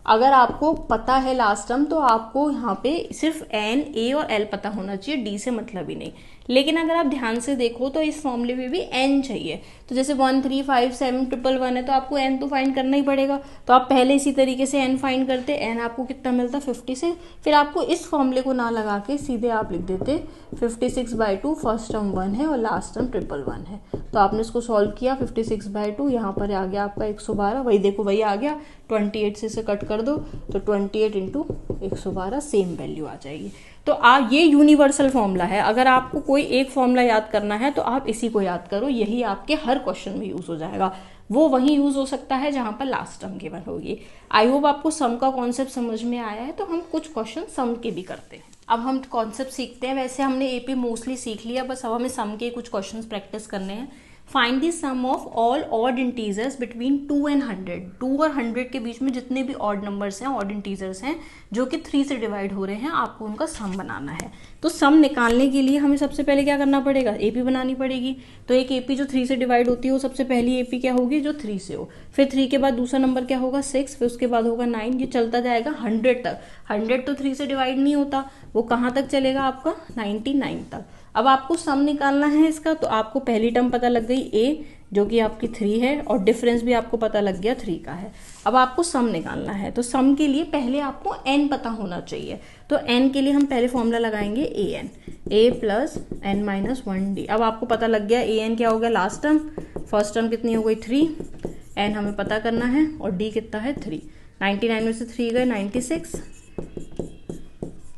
अगर आपको पता है लास्ट टर्म तो आपको यहाँ पे सिर्फ N, A और L पता होना चाहिए, D से मतलब ही नहीं। लेकिन अगर आप ध्यान से देखो तो इस फॉर्मूले में भी N चाहिए। तो जैसे 1, 3, 5, 7, 111 है तो आपको N तो फाइंड करना ही पड़ेगा। तो आप पहले इसी तरीके से N फाइंड करते, N आपको कितना मिलता 56, फिर आपको इस फॉर्मूले को ना लगा के सीधे आप लिख देते 56/2 फर्स्ट टर्म 1 है और लास्ट टर्म 111 है। तो आपने इसको सॉल्व किया 56/2, यहाँ पर आ गया आपका 112, वही देखो वही आ गया, 28 से इसे कट कर दो तो 28 इंटू 112 सेम वैल्यू आ जाएगी। तो ये यूनिवर्सल फॉर्मूला है। अगर आपको कोई एक फॉर्मूला याद करना है तो आप इसी को याद करो, यही आपके हर क्वेश्चन में यूज हो जाएगा। वो वहीं यूज हो सकता है जहां पर लास्ट टर्म गिवन होगी। आई होप आपको सम का कॉन्सेप्ट समझ में आया है। तो हम कुछ क्वेश्चन सम के भी करते हैं। अब हम कॉन्सेप्ट सीखते हैं। वैसे हमने AP मोस्टली सीख लिया, बस अब हमें सम के कुछ क्वेश्चंस प्रैक्टिस करने हैं। Find the sum of all odd integers between 2 and 100। 2 और 100 के बीच में जितने भी ऑड नंबर्स हैं, ऑड इंटीजर्स हैं जो कि 3 से डिवाइड हो रहे हैं, आपको उनका सम बनाना है। तो सम निकालने के लिए हमें सबसे पहले क्या करना पड़ेगा, AP बनानी पड़ेगी। तो एक AP जो 3 से डिवाइड होती है वो सबसे पहली AP क्या होगी, जो 3 से हो। फिर 3 के बाद दूसरा नंबर क्या होगा 6, फिर उसके बाद होगा 9, ये चलता जाएगा 100 तक। 100 तो 3 से डिवाइड नहीं होता, वो कहाँ तक चलेगा आपका 99 तक। अब आपको सम निकालना है इसका, तो आपको पहली टर्म पता लग गई A, जो कि आपकी 3 है, और डिफरेंस भी आपको पता लग गया 3 का है। अब आपको सम निकालना है, तो सम के लिए पहले आपको n पता होना चाहिए। तो n के लिए हम पहले फॉर्मूला लगाएंगे A प्लस n-1d। अब आपको पता लग गया an क्या हो गया लास्ट टर्म, फर्स्ट टर्म कितनी हो गई 3, n हमें पता करना है, और d कितना है 3। 99 में से 3 गए 96,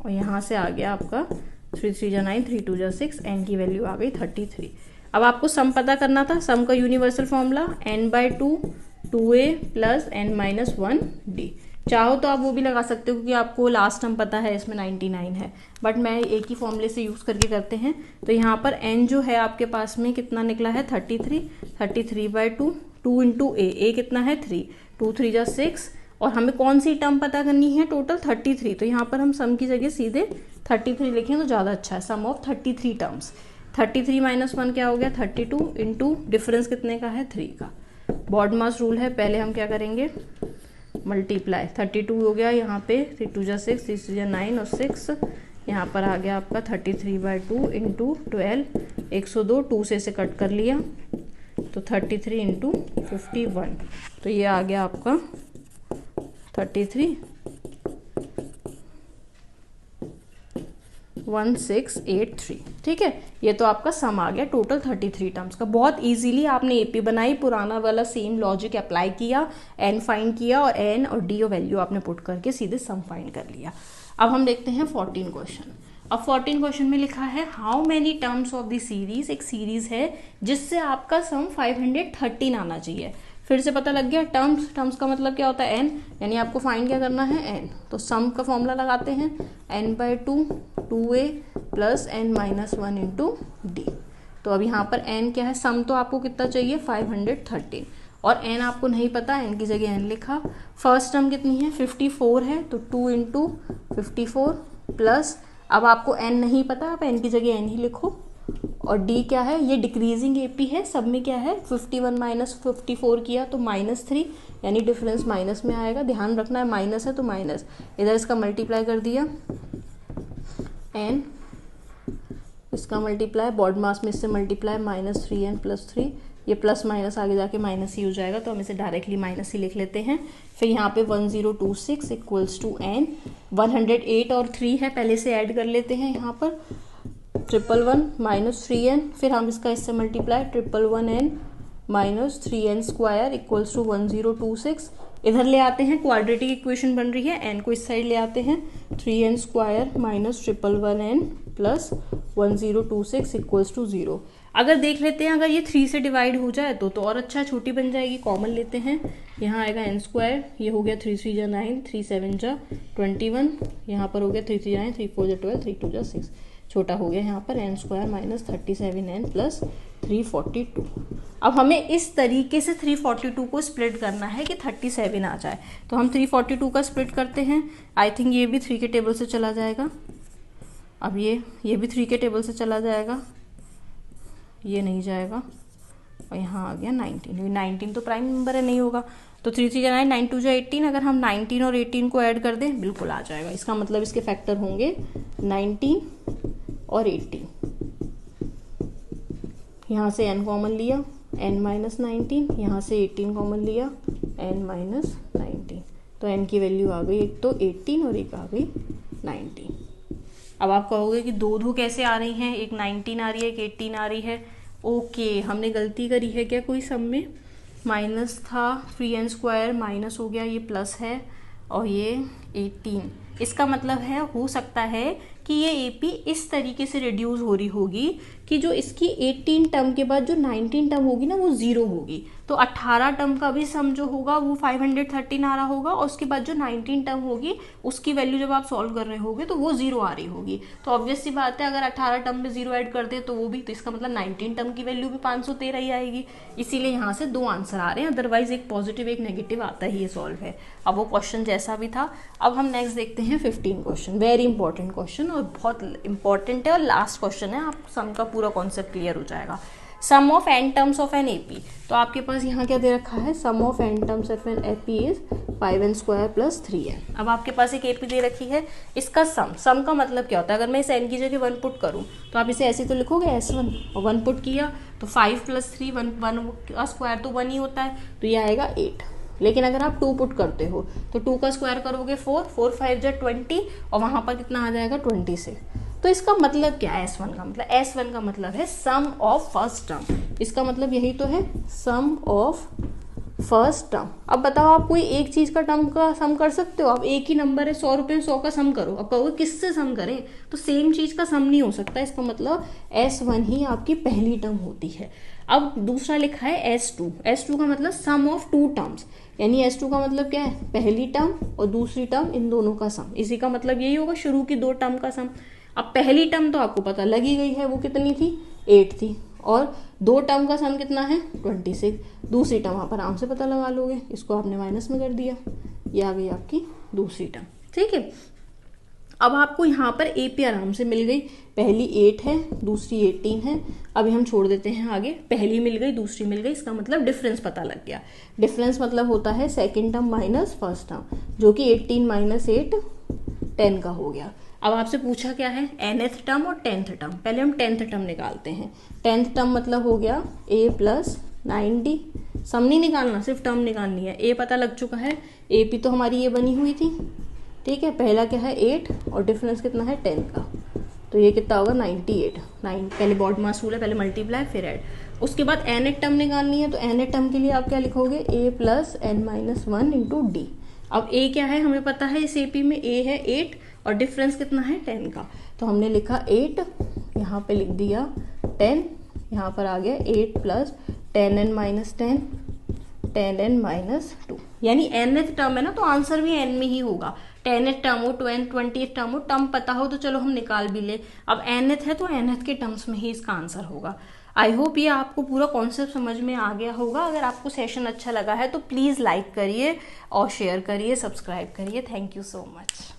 और यहाँ से आ गया आपका 3 3 जा 9, 3 2 जा 6, n की वैल्यू आ गई 33। अब आपको सम पता करना था। सम का universal formula n/2 2a plus n-1d। चाहो तो आप वो भी लगा सकते हो, क्योंकि आपको लास्ट टर्म पता है, इसमें 99 है, बट मैं एक ही फॉर्मूले से यूज करके करते हैं। तो यहाँ पर n जो है आपके पास में कितना निकला है 33, 33/2, 2 इंटू A कितना है 3, 2 3 जा 6, और हमें कौन सी टर्म पता करनी है, टोटल 33। तो यहाँ पर हम सम की जगह सीधे 33 लिखें तो ज़्यादा अच्छा है। सम ऑफ 33 टर्म्स, 33 माइनस 1 क्या हो गया 32, इंटू डिफरेंस कितने का है 3 का। बॉड मास रूल है, पहले हम क्या करेंगे मल्टीप्लाई, 32 हो गया यहाँ पे, 3 2 जा 6, 3 3 जा 9, और 6 यहाँ पर आ गया आपका 33/2 इंटू 12, 102, 2 से इसे कट कर लिया तो 33 इंटू 51, तो ये आ गया आपका 33 1683। ठीक है, ये तो आपका सम आ गया टोटल 33 टर्म्स का। बहुत इजीली आपने एपी बनाई, पुराना वाला सेम लॉजिक अप्लाई किया, एन फाइंड किया और एन और डी वैल्यू आपने पुट करके सीधे सम फाइंड कर लिया। अब हम देखते हैं 14 क्वेश्चन। अब 14 क्वेश्चन में लिखा है how many terms of the series, एक सीरीज है जिससे आपका सम 513 आना चाहिए। फिर से पता लग गया, टर्म्स का मतलब क्या होता है एन, यानी आपको फाइंड क्या करना है एन। तो सम का फॉर्मूला लगाते हैं n/2 2a plus n-1 into D. तो अब यहाँ पर n क्या है, सम तो आपको कितना चाहिए 513 और n आपको नहीं पता, n की जगह n लिखा। फर्स्ट टर्म कितनी है 54 है तो 2 इंटू 54 प्लस, अब आपको n नहीं पता, आप n की जगह n ही लिखो। और d क्या है, ये डिक्रीजिंग एपी है, सब में क्या है 51 माइनस 54 किया तो -3, यानी डिफरेंस माइनस में आएगा। ध्यान रखना है माइनस है तो माइनस, इधर इसका मल्टीप्लाई कर दिया n, इसका मल्टीप्लाई बॉड मास में इससे मल्टीप्लाई -3n + 3, ये प्लस माइनस आगे जाके माइनस ही हो जाएगा तो हम इसे डायरेक्टली माइनस ही लिख लेते हैं। फिर यहाँ पे 1026 इक्वल्स टू n, 108 और 3 है, पहले से ऐड कर लेते हैं यहाँ पर 111 -3n, फिर हम इसका इससे multiply 111n -3n² equals to 1026। इधर ले आते हैं, क्वाड्रेटिक इक्वेशन बन रही है, n को इस साइड ले आते हैं 3n² -111n plus 1026 equals to 0। अगर देख लेते हैं, अगर ये 3 से डिवाइड हो जाए तो और अच्छा, छोटी बन जाएगी, कॉमन लेते हैं, यहाँ आएगा n², ये हो गया 3 3 जा 9, 3 7 जा 21, यहाँ पर हो गया 3 3 जा 9, 3 4 जा 12, 3 2 जा 6, छोटा हो गया यहाँ पर n² -37n प्लस 342। अब हमें इस तरीके से 342 को स्प्लिट करना है कि 37 आ जाए, तो हम 342 का स्प्लिट करते हैं। आई थिंक ये भी 3 के टेबल से चला जाएगा, अब ये भी 3 के टेबल से चला जाएगा, ये नहीं जाएगा, और यहाँ आ गया 19, 19 तो प्राइम नंबर है, नहीं होगा, तो 3 3 जा 9, 9 2 जा 18, अगर हम 19 और 18 को ऐड कर दें बिल्कुल आ जाएगा। इसका मतलब इसके फैक्टर होंगे 19 और 18। यहाँ से n कॉमन लिया n-19, यहाँ से 18 कॉमन लिया n-19, तो n की वैल्यू आ गई, एक तो 18 और एक आ गई 19। अब आप कहोगे कि दो कैसे आ रही हैं, एक 19 आ रही है, एक 18 आ रही है। ओके, हमने गलती करी है क्या कोई सम में, माइनस था 3n² माइनस हो गया, ये प्लस है और ये 18। इसका मतलब है, हो सकता है कि ये एपी इस तरीके से रिड्यूस हो रही होगी कि जो इसकी 18 टर्म के बाद जो 19 टर्म होगी ना वो 0 होगी, तो 18 टर्म का भी सम जो होगा वो 513 आ रहा होगा, और उसके बाद जो 19 टर्म होगी उसकी वैल्यू जब आप सॉल्व कर रहे होगे तो वो 0 आ रही होगी। तो ऑब्वियस सी बात है, अगर 18 टर्म में 0 ऐड कर दे तो वो भी, तो इसका मतलब 19 टर्म की वैल्यू भी 513 ही आएगी। इसीलिए यहाँ से 2 आंसर आ रहे हैं, अदरवाइज एक पॉजिटिव एक नेगेटिव आता ही ये सॉल्व है। अब वो क्वेश्चन जैसा भी था। अब हम नेक्स्ट देखते हैं 15 क्वेश्चन, वेरी इंपॉर्टेंट क्वेश्चन और बहुत इंपॉर्टेंट है और लास्ट क्वेश्चन है, आप सम का पूरा कॉन्सेप्ट क्लियर हो जाएगा। Sum of n terms of N AP, तो आपके पास यहाँ क्या दे रखा है, sum of n terms of N AP is 5n² plus 3n। अब आपके पास एक एपी दे रखी है, इसका सम का मतलब क्या होता है, अगर मैं इस n की जगह 1 पुट करूँ तो आप इसे ऐसे तो लिखोगे s1, और 1 पुट किया तो 5 + 3, 1 का स्क्वायर तो 1 ही होता है, तो ये आएगा 8। लेकिन अगर आप 2 पुट करते हो तो 2 का स्क्वायर करोगे 4, 4 5 जा 20, और वहाँ पर कितना आ जाएगा 26। तो इसका मतलब क्या है, S1 का मतलब है सम ऑफ फर्स्ट टर्म, इसका मतलब यही तो है, सम ऑफ फर्स्ट टर्म। अब बताओ, आप कोई एक चीज का टर्म का सम कर सकते हो, आप एक ही नंबर है 100 रुपये 100 का सम करो, अब कहोगे किससे सम करें, तो सेम चीज का सम नहीं हो सकता, इसका मतलब S1 ही आपकी पहली टर्म होती है। अब दूसरा लिखा है S2 का मतलब सम ऑफ 2 टर्म्स, यानी S2 का मतलब क्या है, पहली टर्म और दूसरी टर्म इन दोनों का सम, इसी का मतलब यही होगा, शुरू की 2 टर्म का सम। अब पहली टर्म तो आपको पता लगी गई है, वो कितनी थी 8 थी, और 2 टर्म का सम कितना है 26, दूसरी टर्म आप आराम से पता लगा लोगे, इसको आपने माइनस में कर दिया, ये आ गई आपकी दूसरी टर्म। ठीक है, अब आपको यहाँ पर एपी आराम से मिल गई, पहली 8 है, दूसरी 18 है। अभी हम छोड़ देते हैं आगे, पहली मिल गई दूसरी मिल गई, इसका मतलब डिफरेंस पता लग गया। डिफरेंस मतलब होता है second term minus first term, जो कि 18 - 8 10 का हो गया। अब आपसे पूछा क्या है, nth टर्म और 10th टर्म। पहले हम 10th टर्म निकालते हैं। 10th टर्म मतलब हो गया a प्लस 9d। सम नहीं निकालना, सिर्फ टर्म निकालनी है। a पता लग चुका है, AP तो हमारी ये बनी हुई थी, ठीक है। पहला क्या है 8 और डिफरेंस कितना है 10 का, तो ये कितना होगा 98। 9 पहले बॉड मास रूल है, पहले मल्टीप्लाई फिर ऐड। उसके बाद nth टर्म निकालनी है, तो nth टर्म के लिए आप क्या लिखोगे, a plus n minus 1 into D. अब a क्या है हमें पता है, इस AP में a है 8 और डिफरेंस कितना है 10 का, तो हमने लिखा 8, यहाँ पे लिख दिया 10, यहाँ पर आ गया 8 plus 10n minus 10, 10n minus 2, यानी nth टर्म है ना, तो आंसर भी n में ही होगा। 10th टर्म हो, 20th टर्म हो, टर्म पता हो तो चलो हम निकाल भी ले। अब nth है तो nth के टर्म्स में ही इसका आंसर होगा। आई होप ये आपको पूरा कॉन्सेप्ट समझ में आ गया होगा। अगर आपको सेशन अच्छा लगा है तो प्लीज़ लाइक करिए और शेयर करिए, सब्सक्राइब करिए। Thank you so much.